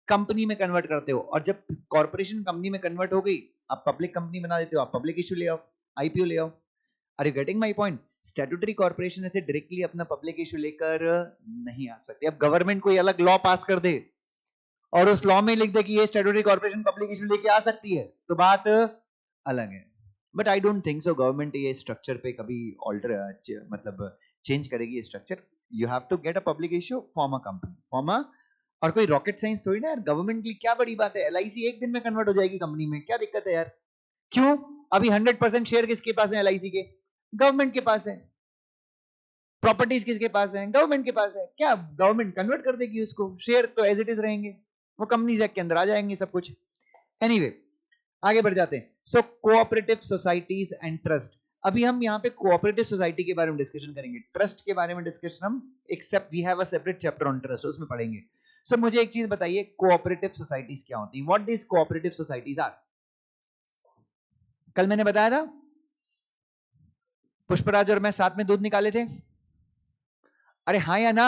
कंपनी में कन्वर्ट करते हो। और जब कॉर्पोरेशन कंपनी में कन्वर्ट हो गई, आप पब्लिक कंपनी बना देते हो, आप पब्लिक इश्यू ले आओ, आईपीओ ले आओ। Are you getting my point? Statutory corporation ऐसे डायरेक्टली अपना पब्लिक इश्यू लेकर नहीं आ सकते। अब गवर्नमेंट कोई अलग लॉ पास कर दे और उस लॉ में लिख दे कि ये स्टैट्यूटरी कॉर्पोरेशन पब्लिक इश्यू लेके आ सकती है, तो बात अलग है। But I don't think so government ये स्ट्रक्चर पे कभी ऑल्टर, मतलब चेंज करेगी ये structure. You have to get a public issue, form a company, form a, और कोई रॉकेट साइंस थोड़ी ना यार, गवर्नमेंट के लिए क्या बड़ी बात है? एलआईसी एक दिन में कन्वर्ट हो जाएगी कंपनी में, क्या दिक्कत है यार? क्यों? अभी 100% शेयर किसके पास है एलआईसी के? गवर्नमेंट के पास है। प्रॉपर्टीज किसके पास है? गवर्नमेंट के पास है। क्या गवर्नमेंट कन्वर्ट कर देगी उसको? शेयर तो एज इट इज रहेंगे, वो कंपनीज एक्ट के अंदर आ जाएंगे सब कुछ। एनीवे आगे बढ़ जाते हैं। सो कोऑपरेटिव सोसाइटीज एंड ट्रस्ट, अभी हम यहाँ पे कोऑपरेटिव सोसाइटी के बारे में डिस्कशन करेंगे, ट्रस्ट के बारे में डिस्कशन हम except we have a separate chapter on trust, उसमें पढ़ेंगे। सो मुझे एक चीज बताइए, कोऑपरेटिव सोसाइटीज क्या होती है? What this cooperative societies are? कल मैंने बताया था, पुष्पराज और मैं साथ में दूध निकाले थे। अरे हाँ या ना?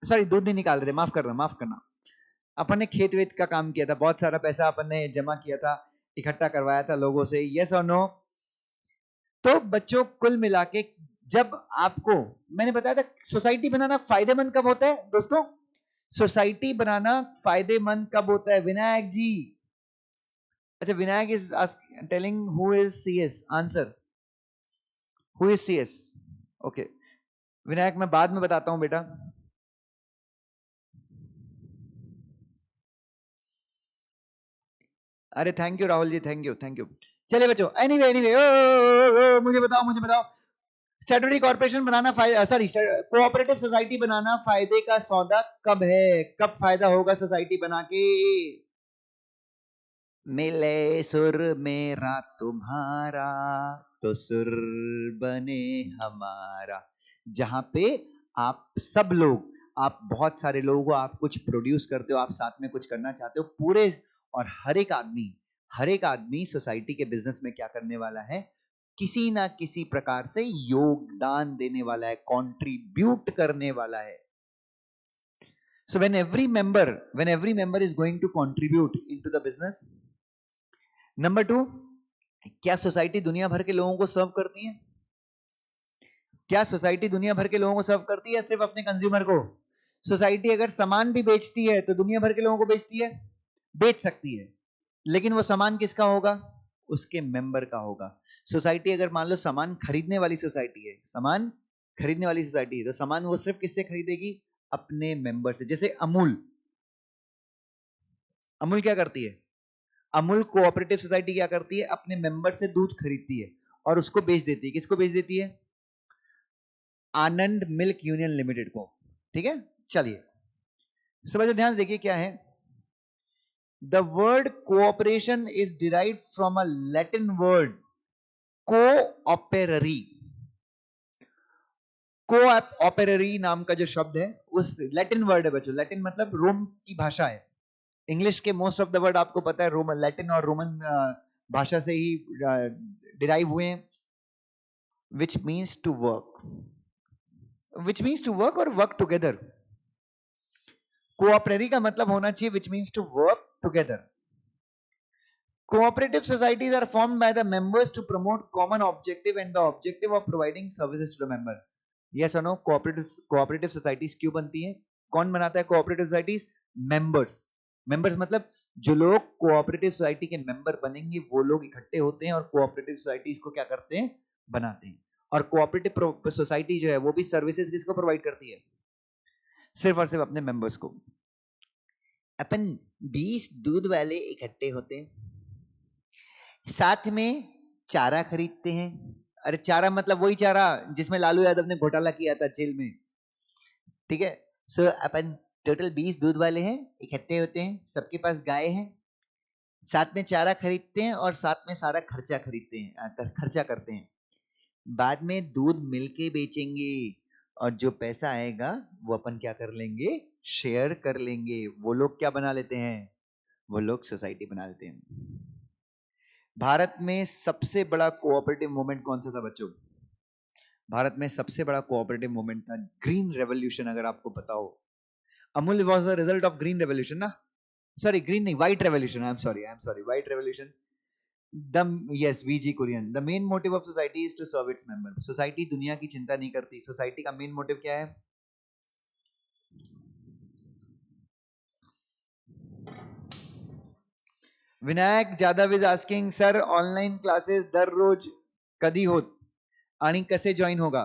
सॉरी दूध नहीं निकाल रहे थे, माफ करना माफ करना। अपन ने खेत वेत का काम किया था, बहुत सारा पैसा अपन ने जमा किया था, इकट्ठा करवाया था लोगों से, यस और नो। तो बच्चों कुल मिला के जब आपको मैंने बताया था सोसाइटी बनाना फायदेमंद कब होता है दोस्तों, सोसाइटी बनाना फायदेमंद कब होता है विनायक जी? अच्छा, Vinayak is telling who is CS, answer who is CS? Okay Vinayak मैं बाद में बताता हूं बेटा। अरे thank you Rahul ji, thank you thank you. चलिए बच्चों, एनीवे एनीवे मुझे बताओ स्टैट्यूटरी कॉर्पोरेशन बनाना फायदा, सॉरी कोऑपरेटिव सोसाइटी बनाना फायदे का सौदा कब है? कब फायदा होगा सोसाइटी बना के? मिले सुर मेरा तुम्हारा तो सुर बने हमारा, जहां पे आप सब लोग, आप बहुत सारे लोगों को आप कुछ प्रोड्यूस करते हो, आप साथ में कुछ करना चाहते हो पूरे, और हर एक आदमी सोसाइटी के बिजनेस में क्या करने वाला है, किसी ना किसी प्रकार से योगदान देने वाला है, कंट्रीब्यूट करने वाला है। So when every member is going to contribute into the business. Number 2, क्या सोसाइटी दुनिया भर के लोगों को सर्व करती है? क्या सोसाइटी दुनिया भर के लोगों को सर्व करती है, सिर्फ अपने कंज्यूमर को? सोसाइटी अगर सामान भी बेचती है तो दुनिया भर के लोगों को बेचती है, बेच सकती है, लेकिन वो सामान किसका होगा? उसके मेंबर का होगा। सोसाइटी अगर मान लो सामान खरीदने वाली सोसाइटी है, सामान खरीदने वाली सोसाइटी है, तो सामान वो सिर्फ किससे खरीदेगी? अपने मेंबर से। जैसे अमूल क्या करती है? अमूल कोऑपरेटिव सोसाइटी क्या करती है? अपने मेंबर से दूध खरीदती है और उसको बेच देती है। किसको बेच देती है? आनंद मिल्क यूनियन लिमिटेड को। ठीक है, चलिए समझो, ध्यान से देखिए क्या है। The word cooperation is derived from a Latin word cooperari. Cooperari नाम का जो शब्द है, उस लैटिन वर्ड है बच्चों, लैटिन मतलब रोम की भाषा है। इंग्लिश के मोस्ट ऑफ द वर्ड आपको पता है रोमन, लैटिन और रोमन भाषा से ही डिराइव हुए हैं। which means to work or work together। कोऑपरेरी का मतलब होना चाहिए which means to work together। cooperative societies are formed by the members to promote common objective and the objective of providing services to the member। yes or no? cooperative societies क्यों बनती हैं? कौन बनाता है cooperative societies? members मतलब जो लोग cooperative society के मेंबर बनेंगे वो लोग इकट्ठे होते हैं और कोऑपरेटिव सोसाइटीज को क्या करते हैं? बनाते हैं। और कोऑपरेटिव सोसाइटी जो है वो भी सर्विसेज किसको प्रोवाइड करती है? सिर्फ और सिर्फ अपने मेंबर्स को। अपन 20 दूध वाले इकट्ठे होते हैं, साथ में चारा खरीदते हैं। अरे चारा मतलब वही चारा जिसमें लालू यादव ने घोटाला किया था जेल में। ठीक है, सो अपन टोटल 20 दूध वाले हैं, इकट्ठे होते हैं, सबके पास गाय है, साथ में चारा खरीदते हैं और साथ में सारा खर्चा खरीदते हैं, खर्चा करते हैं। बाद में दूध मिलके बेचेंगे और जो पैसा आएगा वो अपन क्या कर लेंगे? शेयर कर लेंगे। वो लोग क्या बना लेते हैं? वो लोग सोसाइटी बना लेते हैं। भारत में सबसे बड़ा कोऑपरेटिव मूवमेंट कौन सा था बच्चों? भारत में सबसे बड़ा कोऑपरेटिव मूवमेंट था ग्रीन रेवोल्यूशन, अगर आपको पता हो। Amul was the result of green revolution ना, सॉरी ग्रीन नहीं, white revolution, I am sorry white revolution. yes, VG Korean, the main motive of society is to serve its member। Society दुनिया की चिंता नहीं करती, सोसाइटी का मेन मोटिव क्या है? Vinayak Jadhav is asking sir online classes दररोज कधी होत आणि कसे ज्वाइन होगा?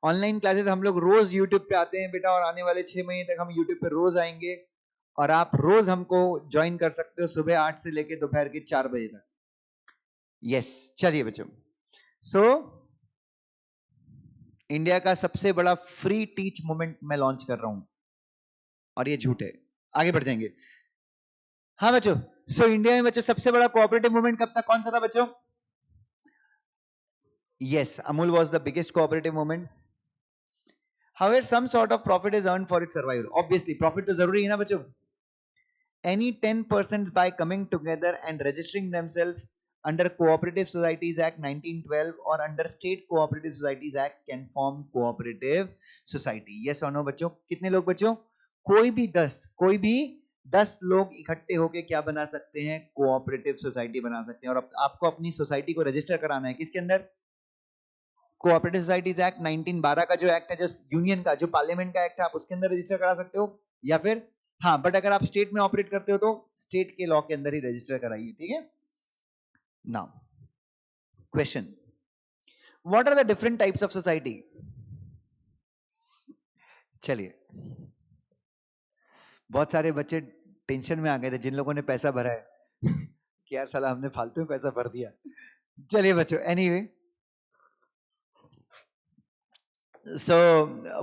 ऑनलाइन क्लासेस हम लोग रोज यूट्यूब पे आते हैं बेटा, और आने वाले 6 महीने तक हम यूट्यूब पे रोज आएंगे और आप रोज हमको ज्वाइन कर सकते हो सुबह 8 से लेके दोपहर के 4 बजे तक। यस, चलिए बच्चों, सो इंडिया का सबसे बड़ा फ्री टीच मूवमेंट मैं लॉन्च कर रहा हूं और ये झूठ है, आगे बढ़ जाएंगे। हाँ बच्चों, सो इंडिया में बच्चों सबसे बड़ा कोऑपरेटिव मूवमेंट कब था, कौन सा था बच्चों? Yes, Amul was the biggest cooperative movement. However, some sort of profit is earned for its survival। Obviously, profit तो जरूरी है ना बच्चों। Any 10 persons by coming together and registering themselves under Cooperative Societies Act 1912 or under State Cooperative Societies Act can form cooperative society। Yes or no बच्चों? कितने लोग बच्चों? कोई भी 10 10 लोग इकट्ठे होके क्या बना सकते हैं, कोऑपरेटिव सोसाइटी बना सकते हैं। और आपको अपनी सोसाइटी को रजिस्टर कराना है किसके अंदर, कोऑपरेटिव सोसाइटीज एक्ट 1912 का जो एक्ट है, जो यूनियन का, जो पार्लियामेंट का एक्ट है, आप उसके अंदर रजिस्टर करा सकते हो, या फिर हाँ, बट अगर आप स्टेट में ऑपरेट करते हो तो स्टेट के लॉ के अंदर ही रजिस्टर कराइए, ठीक है। Now question, what are the different types of society. चलिए, बहुत सारे बच्चे टेंशन में आ गए थे जिन लोगों ने पैसा भरा है कि यार साला हमने फालतू में पैसा भर दिया। चलिए बच्चों, anyway, so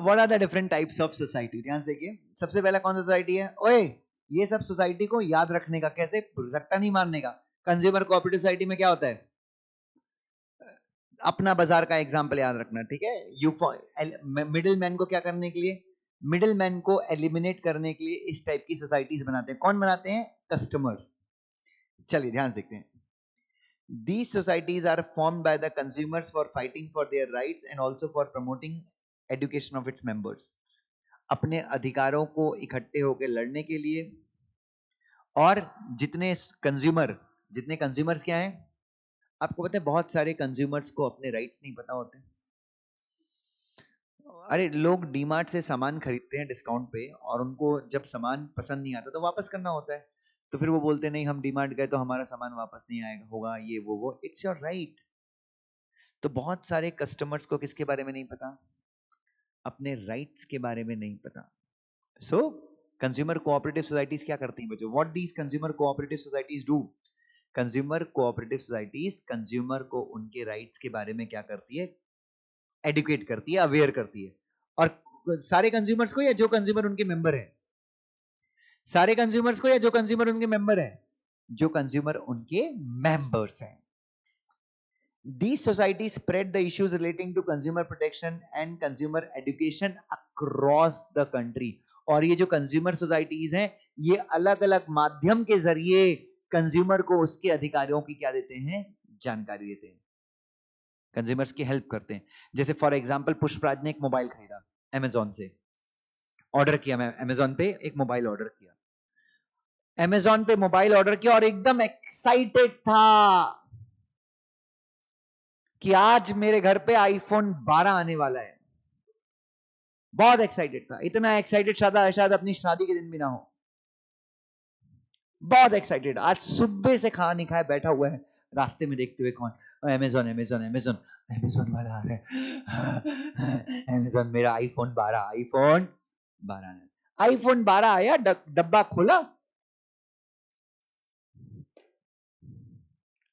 what are the different types of society. ध्यान से देखिए, सबसे पहला कौन सा सोसाइटी है, ओए ये सब सोसाइटी को याद रखने का, कैसे, रट्टा नहीं मारने का। कंज्यूमर कोऑपरेटिव सोसाइटी में क्या होता है, अपना बाजार का एग्जांपल याद रखना, ठीक है। यू मिडिल मैन को क्या करने के लिए, मिडिल मैन को एलिमिनेट करने के लिए इस टाइप की सोसाइटीज बनाते हैं। कौन बनाते हैं, कस्टमर्स। चलिए ध्यान से देखते हैं। These societies are formed by the consumers for fighting for their rights and also for promoting education of its members. अपने अधिकारों को इकट्ठे होकर लड़ने के लिए, और जितने कंज्यूमर्स क्या हैं, आपको पता है बहुत सारे कंज्यूमर्स को अपने राइट्स नहीं पता होते। अरे लोग डीमार्ट से सामान खरीदते हैं डिस्काउंट पे, और उनको जब सामान पसंद नहीं आता तो वापस करना होता है, तो फिर वो बोलते नहीं हम डीमार्ट गए तो हमारा सामान वापस नहीं आएगा, होगा ये वो, इट्स योर राइट। तो बहुत सारे कस्टमर्स को किसके बारे में नहीं पता, अपने राइट्स के बारे में नहीं पता। सो कंज्यूमर कोऑपरेटिव सोसाइटीज क्या करती हैं बच्चों, what these consumer cooperative societies do. Consumer cooperative societies consumer को उनके राइट्स के बारे में क्या करती है, एडुकेट करती है, अवेयर करती है। और सारे कंज्यूमर्स को, या जो कंज्यूमर उनके मेंबर है, सारे कंज्यूमर्स को या जो कंज्यूमर उनके मेंबर है, जो कंज्यूमर उनके मेंबर्स हैं। These societies spread the issues relating to consumer protection and consumer education across the country. और ये जो कंज्यूमर सोसाइटीज हैं, ये अलग अलग माध्यम के जरिए कंज्यूमर को उसके अधिकारों की क्या देते हैं, जानकारी देते हैं, कंज्यूमर्स की हेल्प करते हैं। जैसे फॉर एग्जांपल पुष्पराज ने एक मोबाइल खरीदा अमेजोन से, ऑर्डर किया, मैं अमेजोन पे एक मोबाइल ऑर्डर किया, अमेजोन पे मोबाइल ऑर्डर किया और एकदम एक्साइटेड था कि आज मेरे घर पे आईफोन 12 आने वाला है। बहुत एक्साइटेड था, इतना एक्साइटेड शायद अपनी शादी के दिन भी ना हो। बहुत एक्साइटेड, आज सुबह से खाना नहीं खाया बैठा हुआ है, रास्ते में देखते हुए कौन, अमेजोन अमेजोन अमेजोन अमेजोन वाला आ रहा है, अमेजोन मेरा आईफोन 12 आईफोन 12 आया, डब्बा खोला,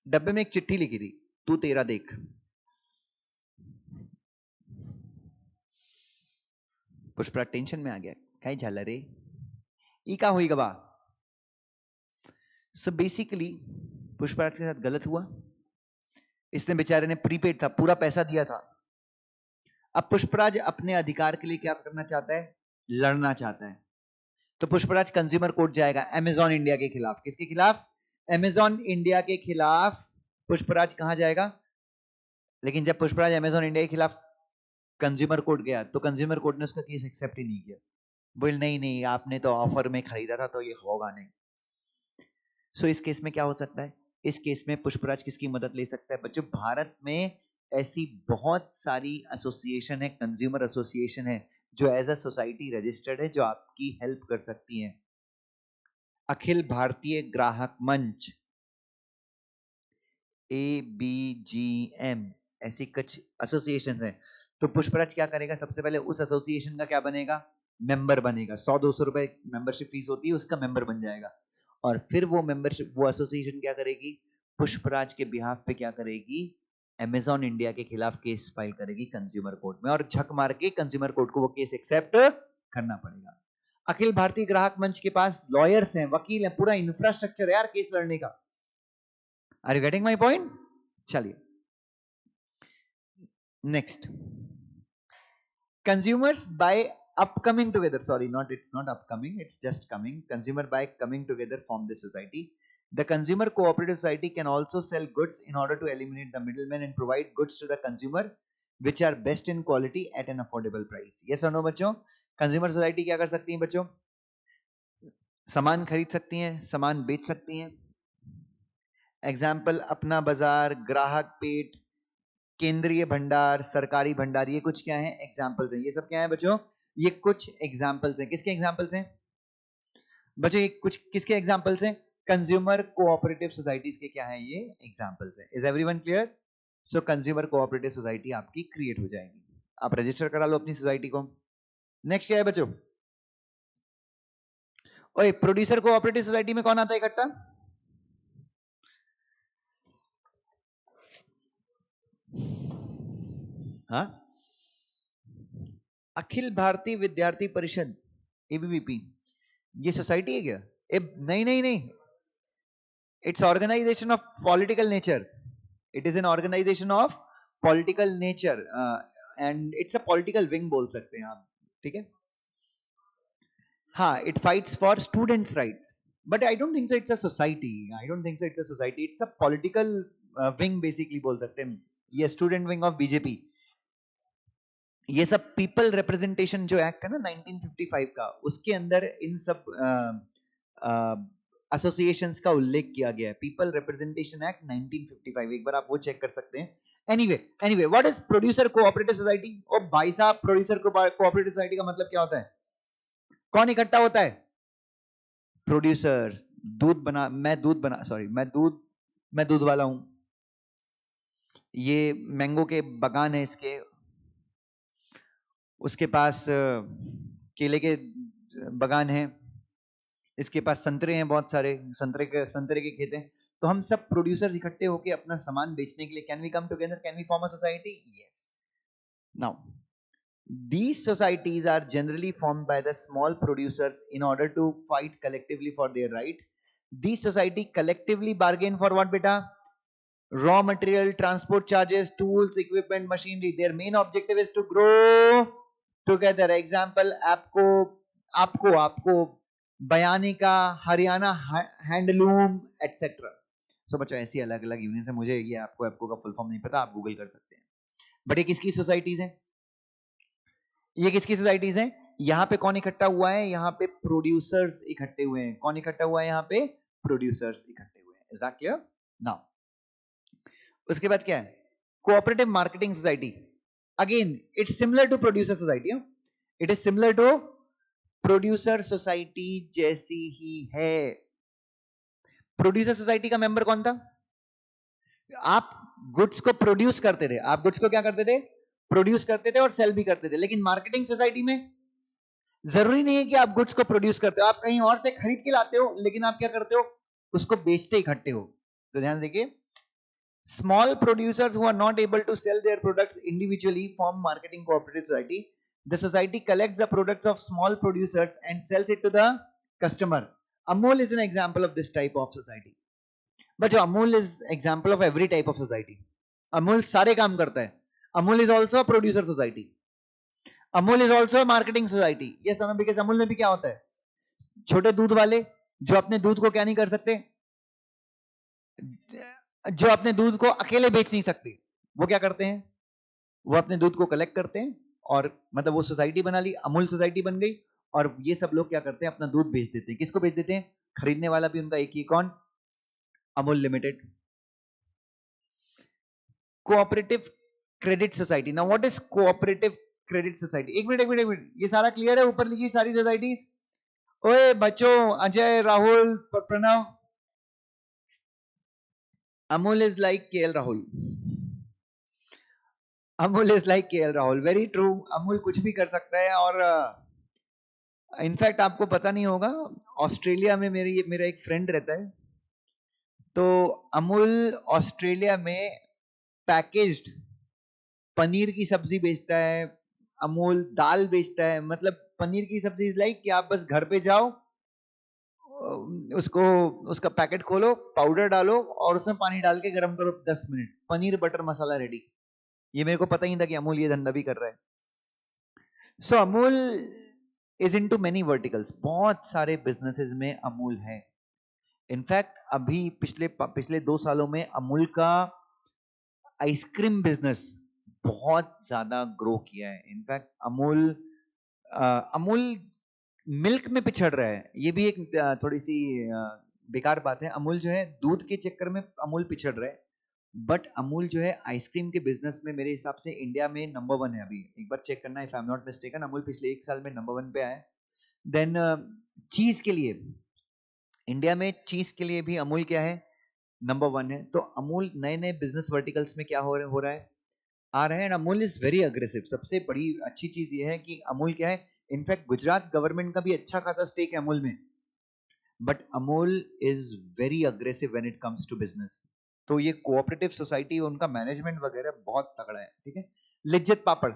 डब्बे में एक चिट्ठी लिखी थी, तू तेरा देख। पुष्पराज टेंशन में आ गया, कहीं झाला रे, ई का हुई गवा। सो बेसिकली पुष्पराज के साथ गलत हुआ, इसने बेचारे ने प्रीपेड था, पूरा पैसा दिया था। अब पुष्पराज अपने अधिकार के लिए क्या करना चाहता है, लड़ना चाहता है। तो पुष्पराज कंज्यूमर कोर्ट जाएगा अमेजॉन इंडिया के खिलाफ। किसके खिलाफ, अमेजॉन इंडिया के खिलाफ पुष्पराज कहां जाएगा। लेकिन जब पुष्पराज अमेजॉन इंडिया के खिलाफ कंज्यूमर कोर्ट गया तो कंज्यूमर कोर्ट ने उसका केस एक्सेप्ट ही नहीं किया, बोल नहीं नहीं आपने तो ऑफर में खरीदा था तो ये होगा नहीं। सो इस केस में क्या हो सकता है, इस केस में पुष्पराज किसकी मदद ले सकता है बच्चों, भारत में ऐसी बहुत सारी एसोसिएशन है, कंज्यूमर एसोसिएशन है जो एज अ सोसाइटी रजिस्टर्ड है, जो आपकी हेल्प कर सकती हैं। अखिल भारतीय ग्राहक मंच ABGM, ऐसी कुछ एसोसिएशन है। तो पुष्पराज क्या करेगा, सबसे पहले उस एसोसिएशन का क्या बनेगा, मेंबर बनेगा। 100-200 रुपए मेंबरशिप फीस होती है, उसका मेंबर बन जाएगा। और फिर वो मेंबरशिप, वो एसोसिएशन क्या करेगी, पुष्पराज के बिहाफ पे क्या करेगी, अमेजॉन इंडिया के खिलाफ केस फाइल करेगी कंज्यूमर कोर्ट में, और झक मार के कंज्यूमर कोर्ट को वो केस एक्सेप्ट करना पड़ेगा। अखिल भारतीय ग्राहक मंच के पास लॉयर्स हैं, वकील हैं, पूरा इंफ्रास्ट्रक्चर है यार केस लड़ने का। Are you getting my point. चलिए next, consumers by upcoming together, sorry, not, it's not upcoming, it's just coming. Consumer by coming together form this society. The consumer cooperative society can also sell goods in order to eliminate the middleman and provide goods to the consumer which are best in quality at an affordable price. Yes or no बच्चों, consumer society क्या कर सकती है बच्चों, सामान खरीद सकती हैं, सामान बेच सकती हैं। एग्जाम्पल अपना बाजार, ग्राहक पेट, केंद्रीय भंडार, सरकारी भंडार, ये कुछ क्या है? एग्जाम्पल्स हैं। ये सब क्या है बच्चों? ये कुछ एग्जाम्पल्स हैं। किसके एग्जाम्पल्स हैं बच्चों? ये कुछ किसके एग्जाम्पल्स हैं? कंज्यूमर कोऑपरेटिव सोसाइटीज के क्या है? ये एग्जाम्पल्स हैं। Is everyone clear? So consumer cooperative society आपकी क्रिएट हो जाएगी। आप रजिस्टर करा लो अपनी सोसाइटी को। नेक्स्ट क्या है बच्चों? ओए, प्रोड्यूसर कोऑपरेटिव सोसाइटी में कौन आता है इकट्ठा? हाँ, अखिल भारतीय विद्यार्थी परिषद, एबीवीपी। ये सोसाइटी है क्या? नहीं नहीं नहीं, it's organisation of political nature. It is an organisation of political nature and it's a political wing बोल सकते हैं आप, ठीक है? हाँ, it fights for students rights, but I don't think so it's a society. I don't think so it's a society, it's a political wing basically बोल सकते हैं। ये स्टूडेंट विंग ऑफ बीजेपी। ये सब पीपल रिप्रेजेंटेशन जो act है ना 1955 का, उसके अंदर इन सब एसोसिएशंस का उल्लेख किया गया है। पीपल रिप्रेजेंटेशन एक्ट 1955, एक बार आप वो चेक कर सकते हैं। Anyway what is producer cooperative society? ओ भाई साहब, प्रोड्यूसर कोऑपरेटिव सोसाइटी का मतलब क्या होता है? कौन इकट्ठा होता है? प्रोड्यूसर्स। मैं दूध वाला हूं। ये मैंगो के बगान है इसके, उसके पास केले के बगान है, इसके पास संतरे हैं, बहुत सारे संतरे के खेत हैं। तो हम सब प्रोड्यूसर्स इकट्ठे होकर अपना सामान बेचने के लिए, can we come together, can we form a society? Yes. Now these societies are generally formed by the small producers in order to fight collectively for their right. These society collectively bargain for what beta? Raw material, transport charges, tools, equipment, machinery. Their main objective is to grow together. Example, आपको आपको आपको बयानी का, Haryana handloom etcetera. सो बच्चों, ऐसी अलग अलग union है, मुझे ये आपको का फुल फॉर्म नहीं पता, आप गूगल कर सकते हैं। बट ये किसकी सोसाइटीज हैं? ये किसकी सोसाइटीज हैं? यहाँ पे कौन इकट्ठा हुआ है? यहाँ पे प्रोड्यूसर्स इकट्ठे हुए हैं। कौन इकट्ठा हुआ है यहाँ पे? प्रोड्यूसर्स इकट्ठे हुए हैं। Is that clear? नाउ उसके बाद क्या है? Cooperative marketing society. Again it's similar to producer society. It is similar to producer society जैसी ही है। प्रोड्यूसर सोसाइटी का मेंबर कौन था? आप गुड्स को प्रोड्यूस करते थे, आप गुड्स को क्या करते थे? प्रोड्यूस करते थे और सेल भी करते थे। लेकिन मार्केटिंग सोसाइटी में जरूरी नहीं है कि आप गुड्स को प्रोड्यूस करते हो, आप कहीं और से खरीद के लाते हो, लेकिन आप क्या करते हो? उसको बेचते इकट्ठे हो। तो ध्यान देखिए, small producers who are not able to sell their products individually form marketing cooperative society. The society collects the products of small producers and sells it to the customer. Amul is an example of this type of society. But Amul is example of every type of society. Amul सारे काम करता है। Amul is also a producer society. Amul is also a marketing society. Yes or no? Because Amul में भी क्या होता है? छोटे दूध वाले जो अपने दूध को क्या नहीं कर सकते, जो अपने दूध को अकेले बेच नहीं सकते, वो क्या करते हैं? वो अपने दूध को कलेक्ट करते हैं और मतलब वो सोसाइटी बना ली, अमूल सोसाइटी बन गई। और ये सब लोग क्या करते हैं? अपना दूध बेच देते हैं। किसको बेच देते हैं? खरीदने वाला भी उनका एक ही, कौन? Amul limited. Cooperative credit society. Now what is cooperative credit society? एक मिनट, ये सारा क्लियर है? ऊपर लिखी सारी सोसाइटीज। ओए बच्चों, Ajay, Rahul, Pranav, Amul is like KL Rahul. Amul is like KL Rahul, very true. Amul कुछ भी कर सकता है। और इनफैक्ट आपको पता नहीं होगा, ऑस्ट्रेलिया में मेरा एक फ्रेंड रहता है, तो अमूल ऑस्ट्रेलिया में पैकेज्ड पनीर की सब्जी बेचता है, अमूल दाल बेचता है। मतलब पनीर की सब्जी लाइक कि आप बस घर पे जाओ, उसको उसका पैकेट खोलो, पाउडर डालो और उसमें पानी डाल के गर्म करो 10 मिनट, पनीर बटर मसाला रेडी। ये मेरे को पता ही नहीं था कि अमूल ये धंधा भी कर रहा है। So Amul is into many verticals, बहुत सारे बिजनेसेस में अमूल है। इनफैक्ट अभी पिछले 2 सालों में अमूल का आइसक्रीम बिजनेस बहुत ज्यादा ग्रो किया है। इनफैक्ट अमूल मिल्क में पिछड़ रहा है, ये भी एक थोड़ी सी बेकार बात है। अमूल जो है दूध के चक्कर में अमूल पिछड़ रहा है, बट अमूल जो है आइसक्रीम के बिजनेस में मेरे हिसाब से इंडिया में नंबर 1 है। अभी एक बार चेक करना, if I am not mistaken, Amul पिछले 1 साल में नंबर 1 पे आया है। देन चीज के लिए, इंडिया में चीज के लिए भी अमूल क्या है, नंबर 1 है। तो अमूल नए नए बिजनेस वर्टिकल्स में क्या हो रहा है, आ रहे हैं। Amul is very aggressive. सबसे बड़ी अच्छी चीज ये है कि अमूल क्या है, इनफैक्ट गुजरात गवर्नमेंट का भी अच्छा खासा स्टेक है अमूल में, but Amul is very aggressive when it comes to business. तो ये कोऑपरेटिव सोसाइटी, उनका मैनेजमेंट वगैरह बहुत तगड़ा है, ठीक है। लिज्जत पापड़,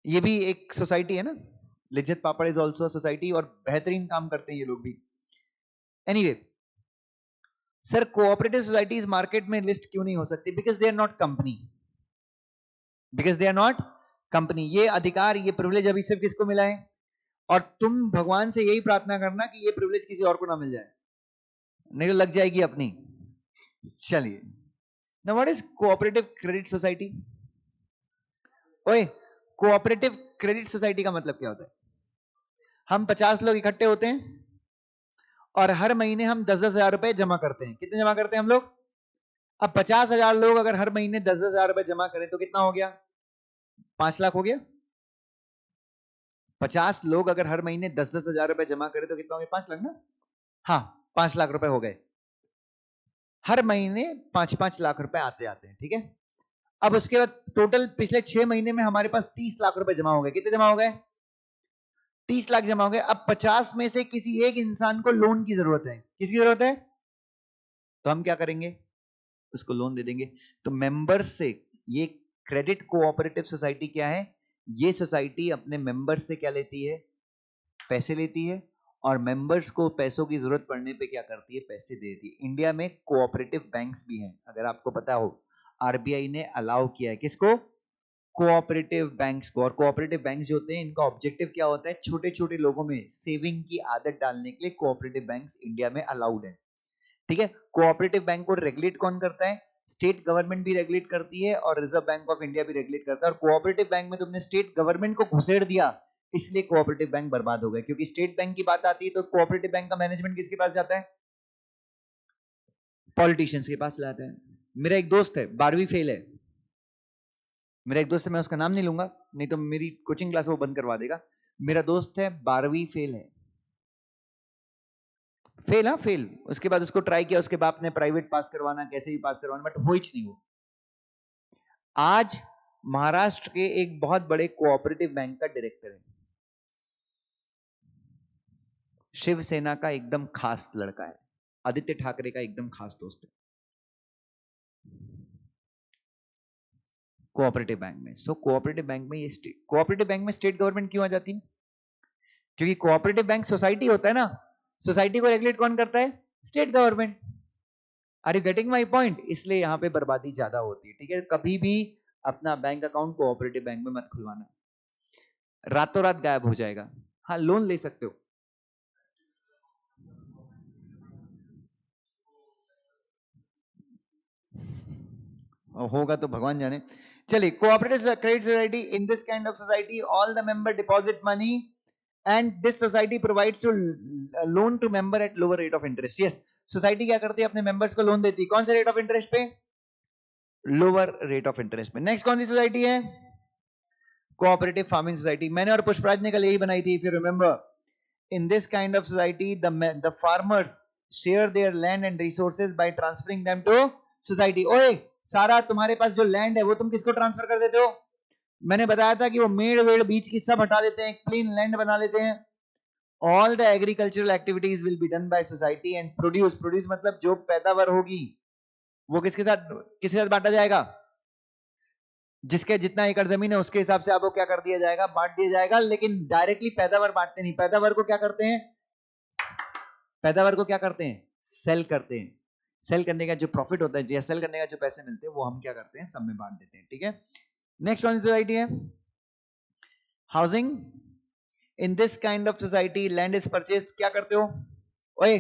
ये भी एक सोसाइटी है ना, Lijjat papad is also society, और बेहतरीन काम करते हैं ये लोग भी। Anyway sir, cooperative societies market में लिस्ट क्यों नहीं हो सकती? Because they are not company, because they are not company. ये अधिकार, ये प्रिविलेज अभी सिर्फ किसको मिला है? और तुम भगवान से यही प्रार्थना करना कि ये प्रिविलेज किसी और को ना मिल जाए, नहीं तो लग जाएगी अपनी। चलिए, now what is cooperative credit society? ओए, कोऑपरेटिव क्रेडिट सोसाइटी का मतलब क्या होता है? हम 50 लोग इकट्ठे होते हैं और हर महीने हम 10-10 हजार रुपए जमा करते हैं। कितने जमा करते हैं हम लोग? अब 50,000 लोग अगर हर महीने 10-10 हजार रुपए जमा करें तो कितना हो गया? 5 लाख हो गया। 50 लोग अगर हर महीने 10-10 हजार रुपए जमा करें तो कितना हो गया? 5 लाख ना? हाँ, 5 लाख रुपए हो गए। हर महीने 5-5 लाख रुपए आते हैं, ठीक है। अब उसके बाद टोटल पिछले 6 महीने में हमारे पास 30 लाख रुपए जमा हो गए। कितने जमा हो गए? 30 लाख जमा हो गए। अब 50 में से किसी एक इंसान को लोन की जरूरत है। किसकी जरूरत है? तो हम क्या करेंगे? उसको लोन दे देंगे। तो मेंबर से, ये क्रेडिट कोऑपरेटिव सोसाइटी क्या है? ये सोसाइटी अपने मेंबर से क्या लेती है? पैसे लेती है, और मेंबर्स को पैसों की जरूरत पड़ने पे क्या करती है? पैसे दे देती है। इंडिया में कोऑपरेटिव बैंक्स भी हैं, अगर आपको पता हो। आरबीआई ने अलाउ किया है किसको? कोऑपरेटिव बैंक्स को। और कोऑपरेटिव बैंक्स जो होते हैं, इनका ऑब्जेक्टिव क्या होता है? छोटे छोटे लोगों में सेविंग की आदत डालने के लिए कोऑपरेटिव बैंक्स इंडिया में अलाउड है, ठीक है। कोऑपरेटिव बैंक को रेगुलेट कौन करता है? स्टेट गवर्नमेंट भी रेगुलेट करती है और रिजर्व बैंक ऑफ इंडिया भी रेगुलेट करता है। और कोऑपरेटिव बैंक में तुमने स्टेट गवर्नमेंट को घुसेड़ दिया, इसलिए कोऑपरेटिव बैंक बर्बाद हो गए। क्योंकि स्टेट बैंक की बात आती है तो कोऑपरेटिव बैंक का मैनेजमेंट किसके पास जाता है? पॉलिटिशियंस के पास जाता है। मेरा एक दोस्त है, 12वीं फेल है। मेरा एक दोस्त है, मैं उसका नाम नहीं लूंगा, नहीं तो मेरी कोचिंग क्लास वो बंद करवा देगा। मेरा दोस्त है, 12वीं फेल है। फेल, हाँ फेल। उसके बाद उसको ट्राई किया, उसके बाप ने प्राइवेट पास करवाना, कैसे भी पास करवाना, बट हो ही नहीं वो। आज महाराष्ट्र के एक बहुत बड़े कोऑपरेटिव बैंक का डायरेक्टर है। शिवसेना का एकदम खास लड़का है, आदित्य ठाकरे का एकदम खास दोस्त है कोऑपरेटिव बैंक में। सो कोऑपरेटिव बैंक में, ये कोऑपरेटिव बैंक में स्टेट गवर्नमेंट क्यों आ जाती है? क्योंकि कोऑपरेटिव बैंक सोसाइटी होता है ना, सोसाइटी को रेगुलेट कौन करता है? State government. Are you getting my point? इसलिए यहां पे बर्बादी ज्यादा होती है, ठीक है। कभी भी अपना बैंक अकाउंट कोऑपरेटिव बैंक में मत खुलवाना, रातों रात गायब हो जाएगा। हाँ, लोन ले सकते हो। होगा तो भगवान जाने। चलिए, cooperative credit society, in this kind of society all the member deposit money and this society provides to loan to member at lower rate of interest. Yes, society क्या करती है? अपने मेंबर्स को लोन देती है। कौन से रेट ऑफ इंटरेस्ट पे? लोअर रेट ऑफ इंटरेस्ट पे। नेक्स्ट कौन सी सोसाइटी है? Cooperative farming society. मैंने और पुष्पराज ने कल यही बनाई थी, if you remember. In this kind of society, the farmers share their land and resources by transferring them to society. ओए, सारा तुम्हारे पास जो लैंड है वो तुम किसको ट्रांसफर कर देते हो? मैंने बताया था कि वो मेड़ वेड़ बीच की सब हटा देते हैं, क्लीन लैंड बना लेते हैं। All the agricultural activities will be done by society and produce मतलब जो पैदावार होगी वो किसके साथ बांटा जाएगा? जिसके जितना एकड़ जमीन है उसके हिसाब से आपको क्या कर दिया जाएगा? बांट दिया जाएगा। लेकिन डायरेक्टली पैदावार बांटते नहीं। पैदावार को क्या करते हैं? पैदावार को क्या करते हैं? सेल करते हैं। सेल करने का जो प्रॉफिट होता है या सेल करने का जो पैसे मिलते हैं वो हम क्या करते हैं? सब में बांट देते हैं, ठीक है। नेक्स्ट वन सोसाइटी है housing. In this kind of society land is purchase. क्या करते हो? ओए,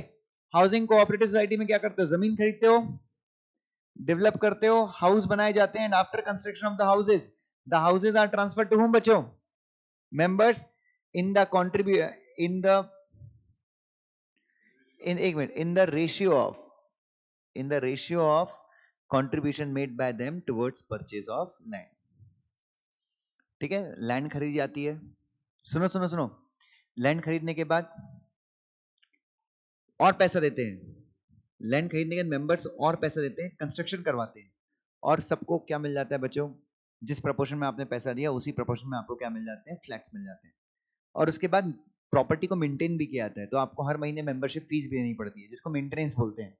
हाउसिंग कोऑपरेटिव सोसाइटी में क्या करते हो? जमीन खरीदते हो, डेवलप करते हो, हाउस बनाए जाते हैं, and after construction of the houses are transfer to whom बच्चों? Members. in the contribute in the in एक minute in the ratio of contribution made by them towards purchase of land. ठीक है, land खरीदी जाती है, सुनो सुनो सुनो, लैंड खरीदने के बाद और पैसा देते हैं, लैंड खरीदने के मेंबर्स और पैसा देते हैं, कंस्ट्रक्शन करवाते हैं, और सबको क्या मिल जाता है बच्चों, जिस प्रोपोर्शन में आपने पैसा दिया उसी प्रोपोर्शन में आपको क्या मिल जाते हैं, फ्लैट्स मिल जाते हैं। और उसके बाद प्रॉपर्टी को मेंटेन भी किया जाता है, तो आपको हर महीने मेंबरशिप फीस भी देनी पड़ती है, जिसको मेंटेनेंस बोलते हैं।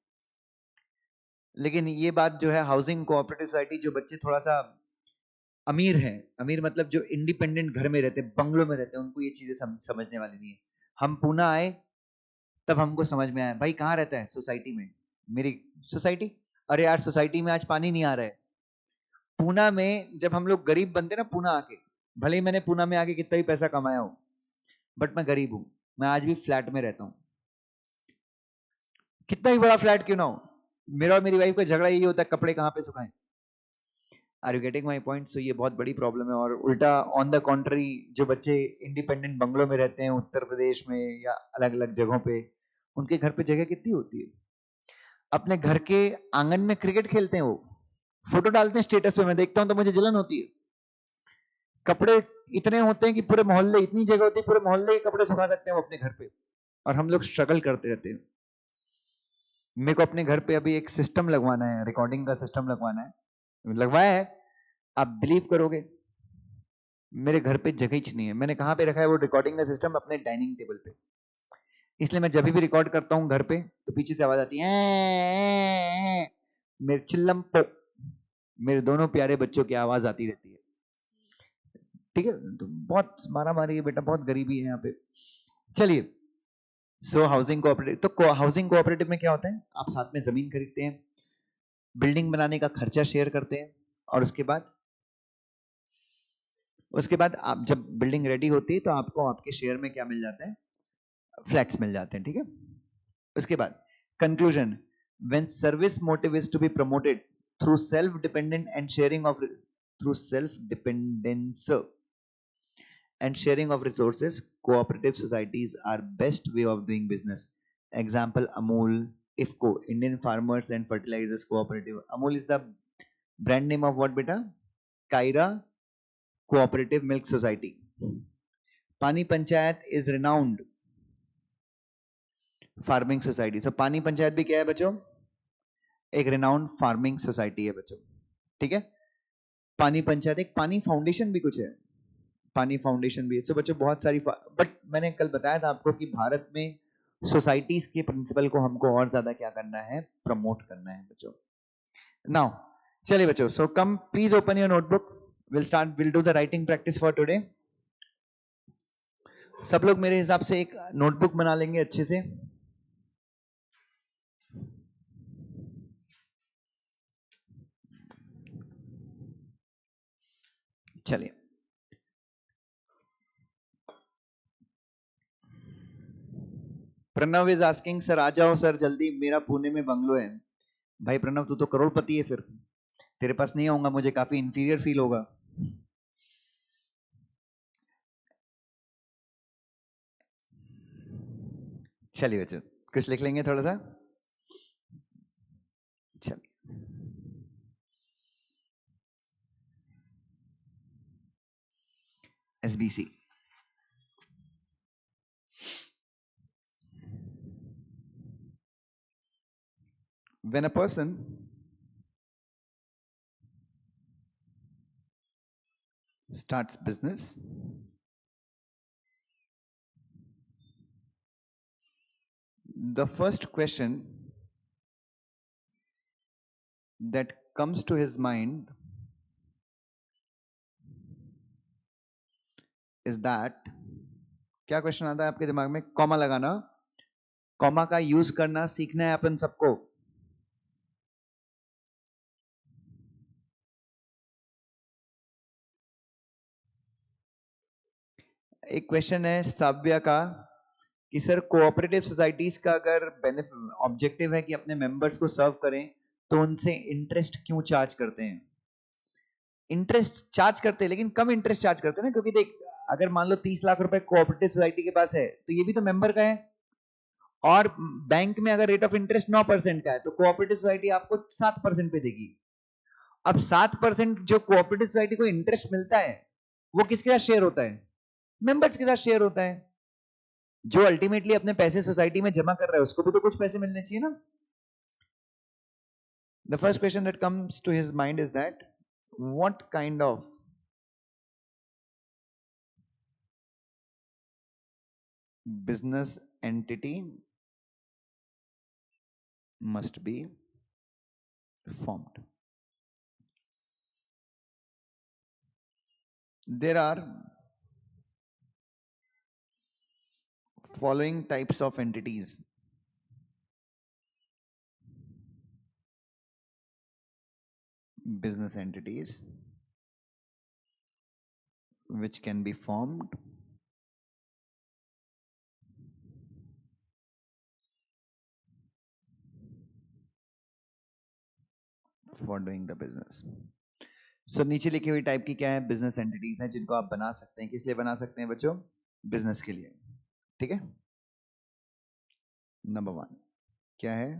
लेकिन ये बात जो है हाउसिंग कोऑपरेटिव सोसाइटी, जो बच्चे थोड़ा सा अमीर हैं, अमीर मतलब जो इंडिपेंडेंट घर में रहते हैं, बंगलों में रहते हैं, उनको ये चीजें समझने वाली नहीं है। हम पूना आए तब हमको समझ में आया, भाई कहाँ रहता है, सोसाइटी में, मेरी सोसाइटी, अरे यार सोसाइटी में आज पानी नहीं आ रहा है। पूना में जब हम लोग गरीब बनते ना, पूना आके, भले ही मैंने पूना में आके कितना ही पैसा कमाया हो, बट मैं गरीब हूं, मैं आज भी फ्लैट में रहता हूं, कितना ही बड़ा फ्लैट क्यों ना हो। मेरा और मेरी वाइफ का झगड़ा यही होता है, कपड़े कहाँ पे सुखाएं। Are you getting my point? So ये बहुत बड़ी प्रॉब्लम है। और उल्टा ऑन द कॉन्ट्री, जो बच्चे इंडिपेंडेंट बंगलों में रहते हैं उत्तर प्रदेश में या अलग अलग जगहों पे, उनके घर पे जगह कितनी होती है, अपने घर के आंगन में क्रिकेट खेलते हैं, वो फोटो डालते हैं स्टेटस पे, मैं देखता हूं तो मुझे जलन होती है। कपड़े इतने होते हैं कि पूरे मोहल्ले, इतनी जगह होती है पूरे मोहल्ले के कपड़े सुखा सकते हैं वो अपने घर पे, और हम लोग स्ट्रगल करते रहते हैं। मेरे को अपने घर पे अभी एक सिस्टम लगवाना है, रिकॉर्डिंग का सिस्टम लगवाना है, लगवाया है, आप बिलीव करोगे मेरे घर पे जगह ही नहीं है। मैंने कहाँ पे रखा है वो रिकॉर्डिंग का सिस्टम? अपने डाइनिंग टेबल पे। इसलिए मैं जब भी रिकॉर्ड करता हूँ घर पे, तो पीछे से आवाज आती है, मेरे चिल्लम पो, मेरे दोनों प्यारे बच्चों की आवाज आती रहती है। ठीक है, तो बहुत मारा मारी है बेटा, बहुत गरीबी है यहाँ पे। चलिए, सो हाउसिंग कोऑपरेटिव, तो हाउसिंग कोऑपरेटिव में क्या होता है, आप साथ में जमीन खरीदते हैं, बिल्डिंग बनाने का खर्चा शेयर करते हैं, और उसके बाद आप जब बिल्डिंग रेडी होती है तो आपको आपके शेयर में क्या मिल जाता है, फ्लैट्स मिल जाते हैं। ठीक है, उसके बाद conclusion, when service motive is to be promoted through self dependent and sharing of through self-dependence and sharing of resources, cooperative societies are best way of doing business. Example, Amul, IFCO, Indian Farmers and Fertilizers Cooperative. Amul is the brand name of what beta? Kaira Cooperative Milk Society. Pani Panchayat is renowned farming society. So Pani Panchayat भी क्या है बच्चों, एक renowned farming society है बच्चों। ठीक है, पानी पंचायत, एक पानी फाउंडेशन भी कुछ है, पानी फाउंडेशन भी है। सो बच्चों बहुत सारी, बट मैंने कल बताया था आपको कि भारत में सोसाइटीज के प्रिंसिपल को हमको और ज्यादा क्या करना है, प्रमोट करना है बच्चों। नाउ चलिए बच्चों, so come please open your notebook, will do the writing practice for today. सब लोग मेरे हिसाब से एक नोटबुक बना लेंगे अच्छे से। चलिए, प्रणव इज आस्किंग, सर आ जाओ सर जल्दी, मेरा पुणे में बंगलो है। भाई प्रणव, तू तो करोड़पति है, फिर तेरे पास नहीं आऊंगा, मुझे काफी इंफीरियर फील होगा। चलिए बच्चों, कुछ लिख लेंगे थोड़ा सा। चलिए, SBC, when a person starts business, the first question that comes to his mind is that, क्या क्वेश्चन आता है आपके दिमाग में? कॉमा लगाना, कॉमा का यूज करना सीखना है अपन सबको। एक क्वेश्चन है साव्या का कि सर कोऑपरेटिव सोसाइटीज का अगर ऑब्जेक्टिव है कि अपने मेंबर्स को सर्व करें, तो उनसे इंटरेस्ट क्यों चार्ज करते हैं? इंटरेस्ट चार्ज करते हैं, लेकिन कम इंटरेस्ट चार्ज करते हैं ना, क्योंकि देख अगर मान लो 30 लाख रुपए कोऑपरेटिव सोसाइटी के पास है तो ये भी तो मेंबर का है, और बैंक में अगर रेट ऑफ इंटरेस्ट 9% का है तो कोऑपरेटिव सोसाइटी आपको 7% पे देगी। अब 7% जो कोऑपरेटिव सोसाइटी को इंटरेस्ट मिलता है वो किसके साथ शेयर होता है? मेंबर्स के साथ शेयर होता है। जो अल्टीमेटली अपने पैसे सोसाइटी में जमा कर रहा है उसको भी तो कुछ पैसे मिलने चाहिए ना। The first question that comes to his mind is that what kind of business entity must be formed? There are following types of entities. Business entities which can be formed for doing the business. So नीचे लिखी हुई type की क्या है? Business entities हैं जिनको आप बना सकते हैं। किस लिए बना सकते हैं बच्चों? बिजनेस के लिए। ठीक है, नंबर 1 क्या है?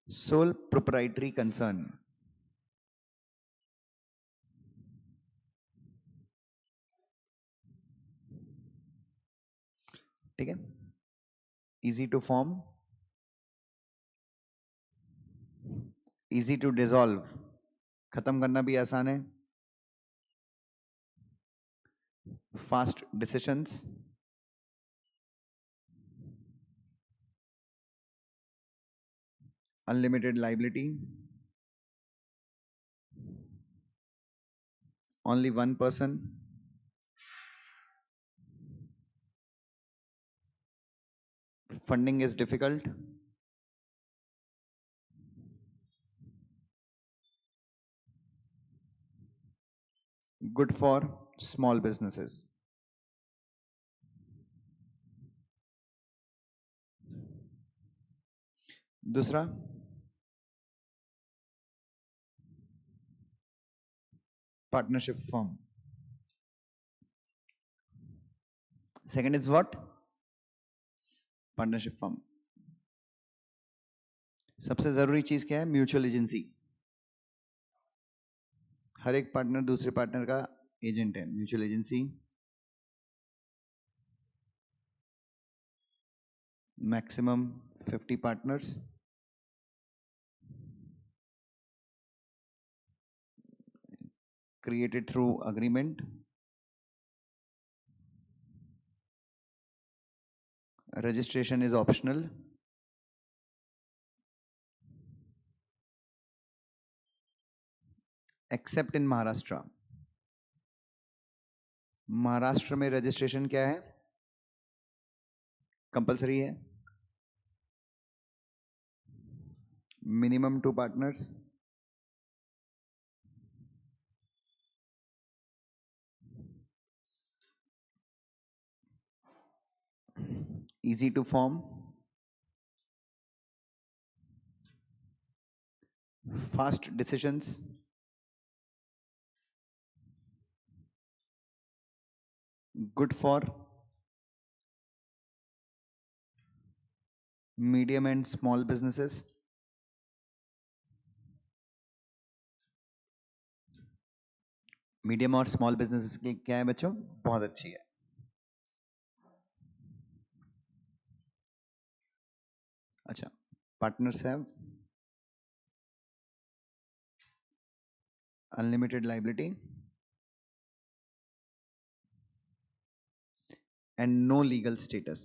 Sole proprietary concern. ठीक है, easy to form, easy to dissolve, खत्म करना भी आसान है, fast decisions, unlimited liability, only one person, funding is difficult, good for small businesses. दूसरा, partnership firm. Second is what? Partnership firm. सबसे जरूरी चीज क्या है? Mutual agency. हर एक पार्टनर दूसरे पार्टनर का एजेंट है। Mutual agency, maximum 50 partners, created through agreement, registration is optional, except in Maharashtra. Maharashtra में रजिस्ट्रेशन क्या है? कंपलसरी है। Minimum 2 partners, easy to form, fast decisions, good for medium and small businesses, medium और small businesses के क्या है बच्चों? बहुत अच्छी है। अच्छा, partners have unlimited liability and no legal status,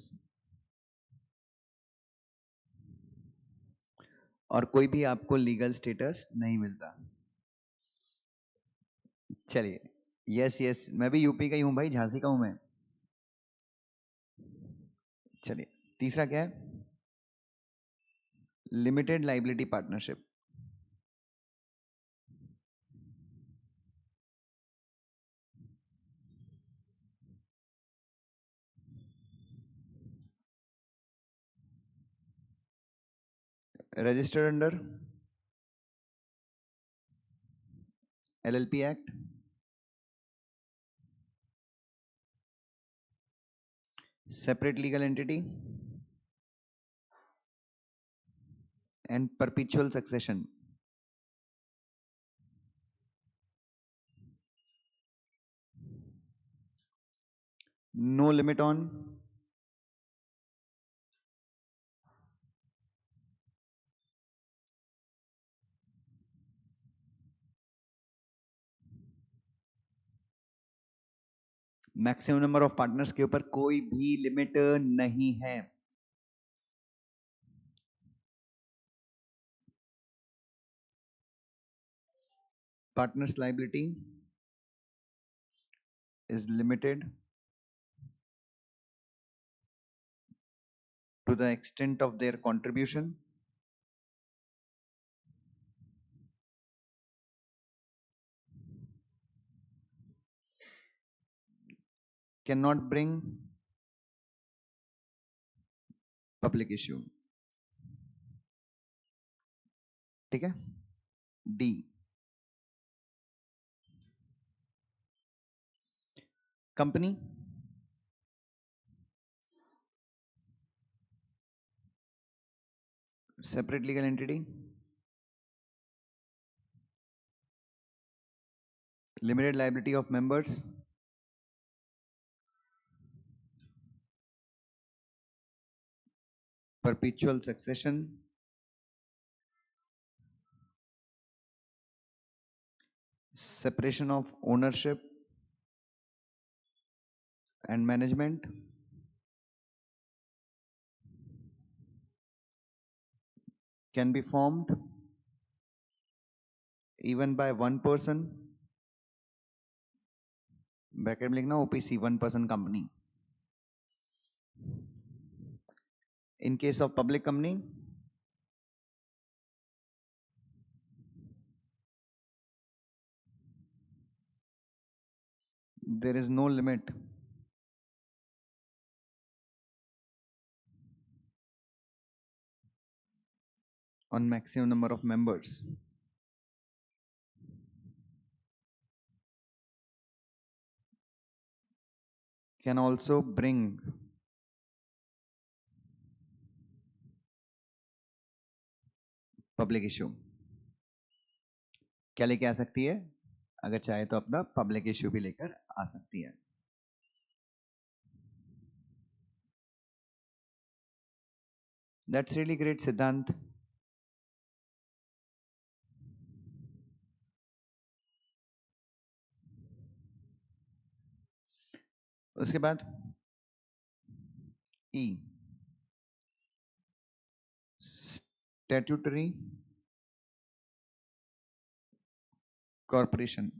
और कोई भी आपको लीगल स्टेटस नहीं मिलता। चलिए, यस यस, मैं भी यूपी का ही हूं भाई, झांसी का हूं मैं। चलिए, तीसरा क्या है? Limited liability partnership. Registered under LLP Act, separate legal entity, and perpetual succession. No limit on maximum number of partners के ऊपर कोई भी लिमिट नहीं है. Partners liability is limited to the extent of their contribution cannot bring public issue. ठीक है. D, company separate legal entity, limited liability of members, perpetual succession, separation of ownership and management, can be formed even by one person, bracket में लिखना OPC, one person company. In case of public company, there is no limit on maximum number of members. Can also bring public issue. क्या लेके आ सकती है? अगर चाहे तो अपना पब्लिक इश्यू भी लेकर आ सकती है. That's really great, सिद्धांत. उसके बाद E, statutory corporation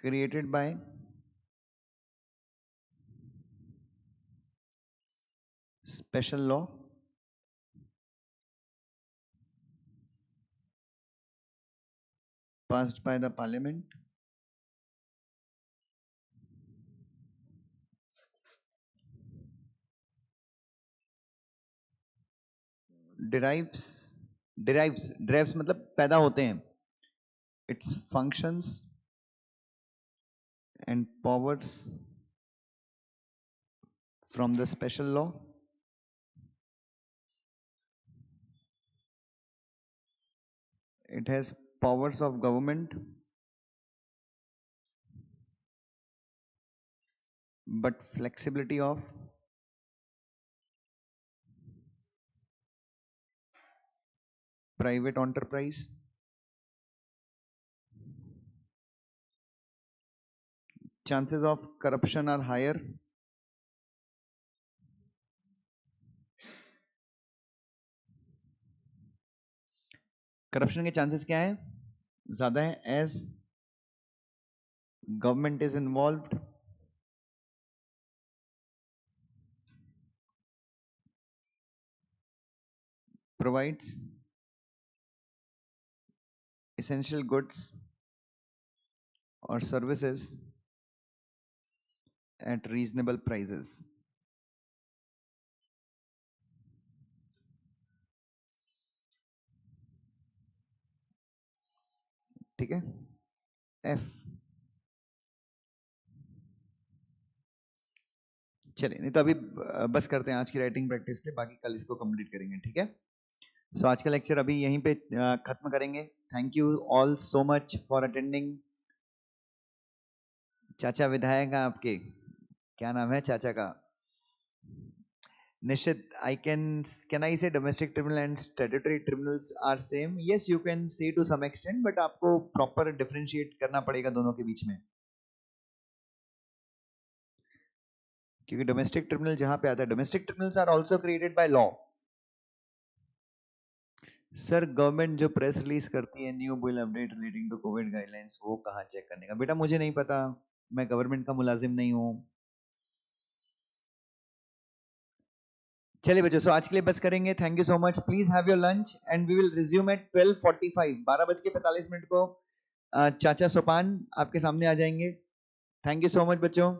created by special law passed by the parliament derives मतलब पैदा होते हैं. Its functions and powers from the special law it has powers of government but flexibility of private enterprise. Chances of corruption are higher. करप्शन के chances क्या है? ज्यादा है as government is involved, provides essential goods or services at reasonable prices. ठीक है, F. चलिए, नहीं तो अभी बस करते हैं आज की राइटिंग प्रैक्टिस के, बाकी कल इसको कंप्लीट करेंगे, ठीक है। सो आज का लेक्चर अभी यहीं पे खत्म करेंगे। Thank you all so much for attending. चाचा विधायक हैं आपके, क्या नाम है चाचा का? निश्चित, I can I say domestic tribunal and statutory tribunals are same? Yes, you can say to some extent, but आपको proper differentiate करना पड़ेगा दोनों के बीच में, क्योंकि डोमेस्टिक ट्रिब्यूनल जहां पे आता है, domestic tribunals are also created by law. Sir government जो प्रेस रिलीज करती है new bill update relating to Covid guidelines, वो कहाँ चेक करने का? बेटा मुझे नहीं पता, मैं गवर्नमेंट का मुलाजिम नहीं हूँ। चलिए बच्चों, सो आज के लिए बस करेंगे। Thank you so much, please have your lunch and we will resume at 12:45, 12:45 को चाचा सोपान आपके सामने आ जाएंगे। थैंक यू सो मच बच्चों।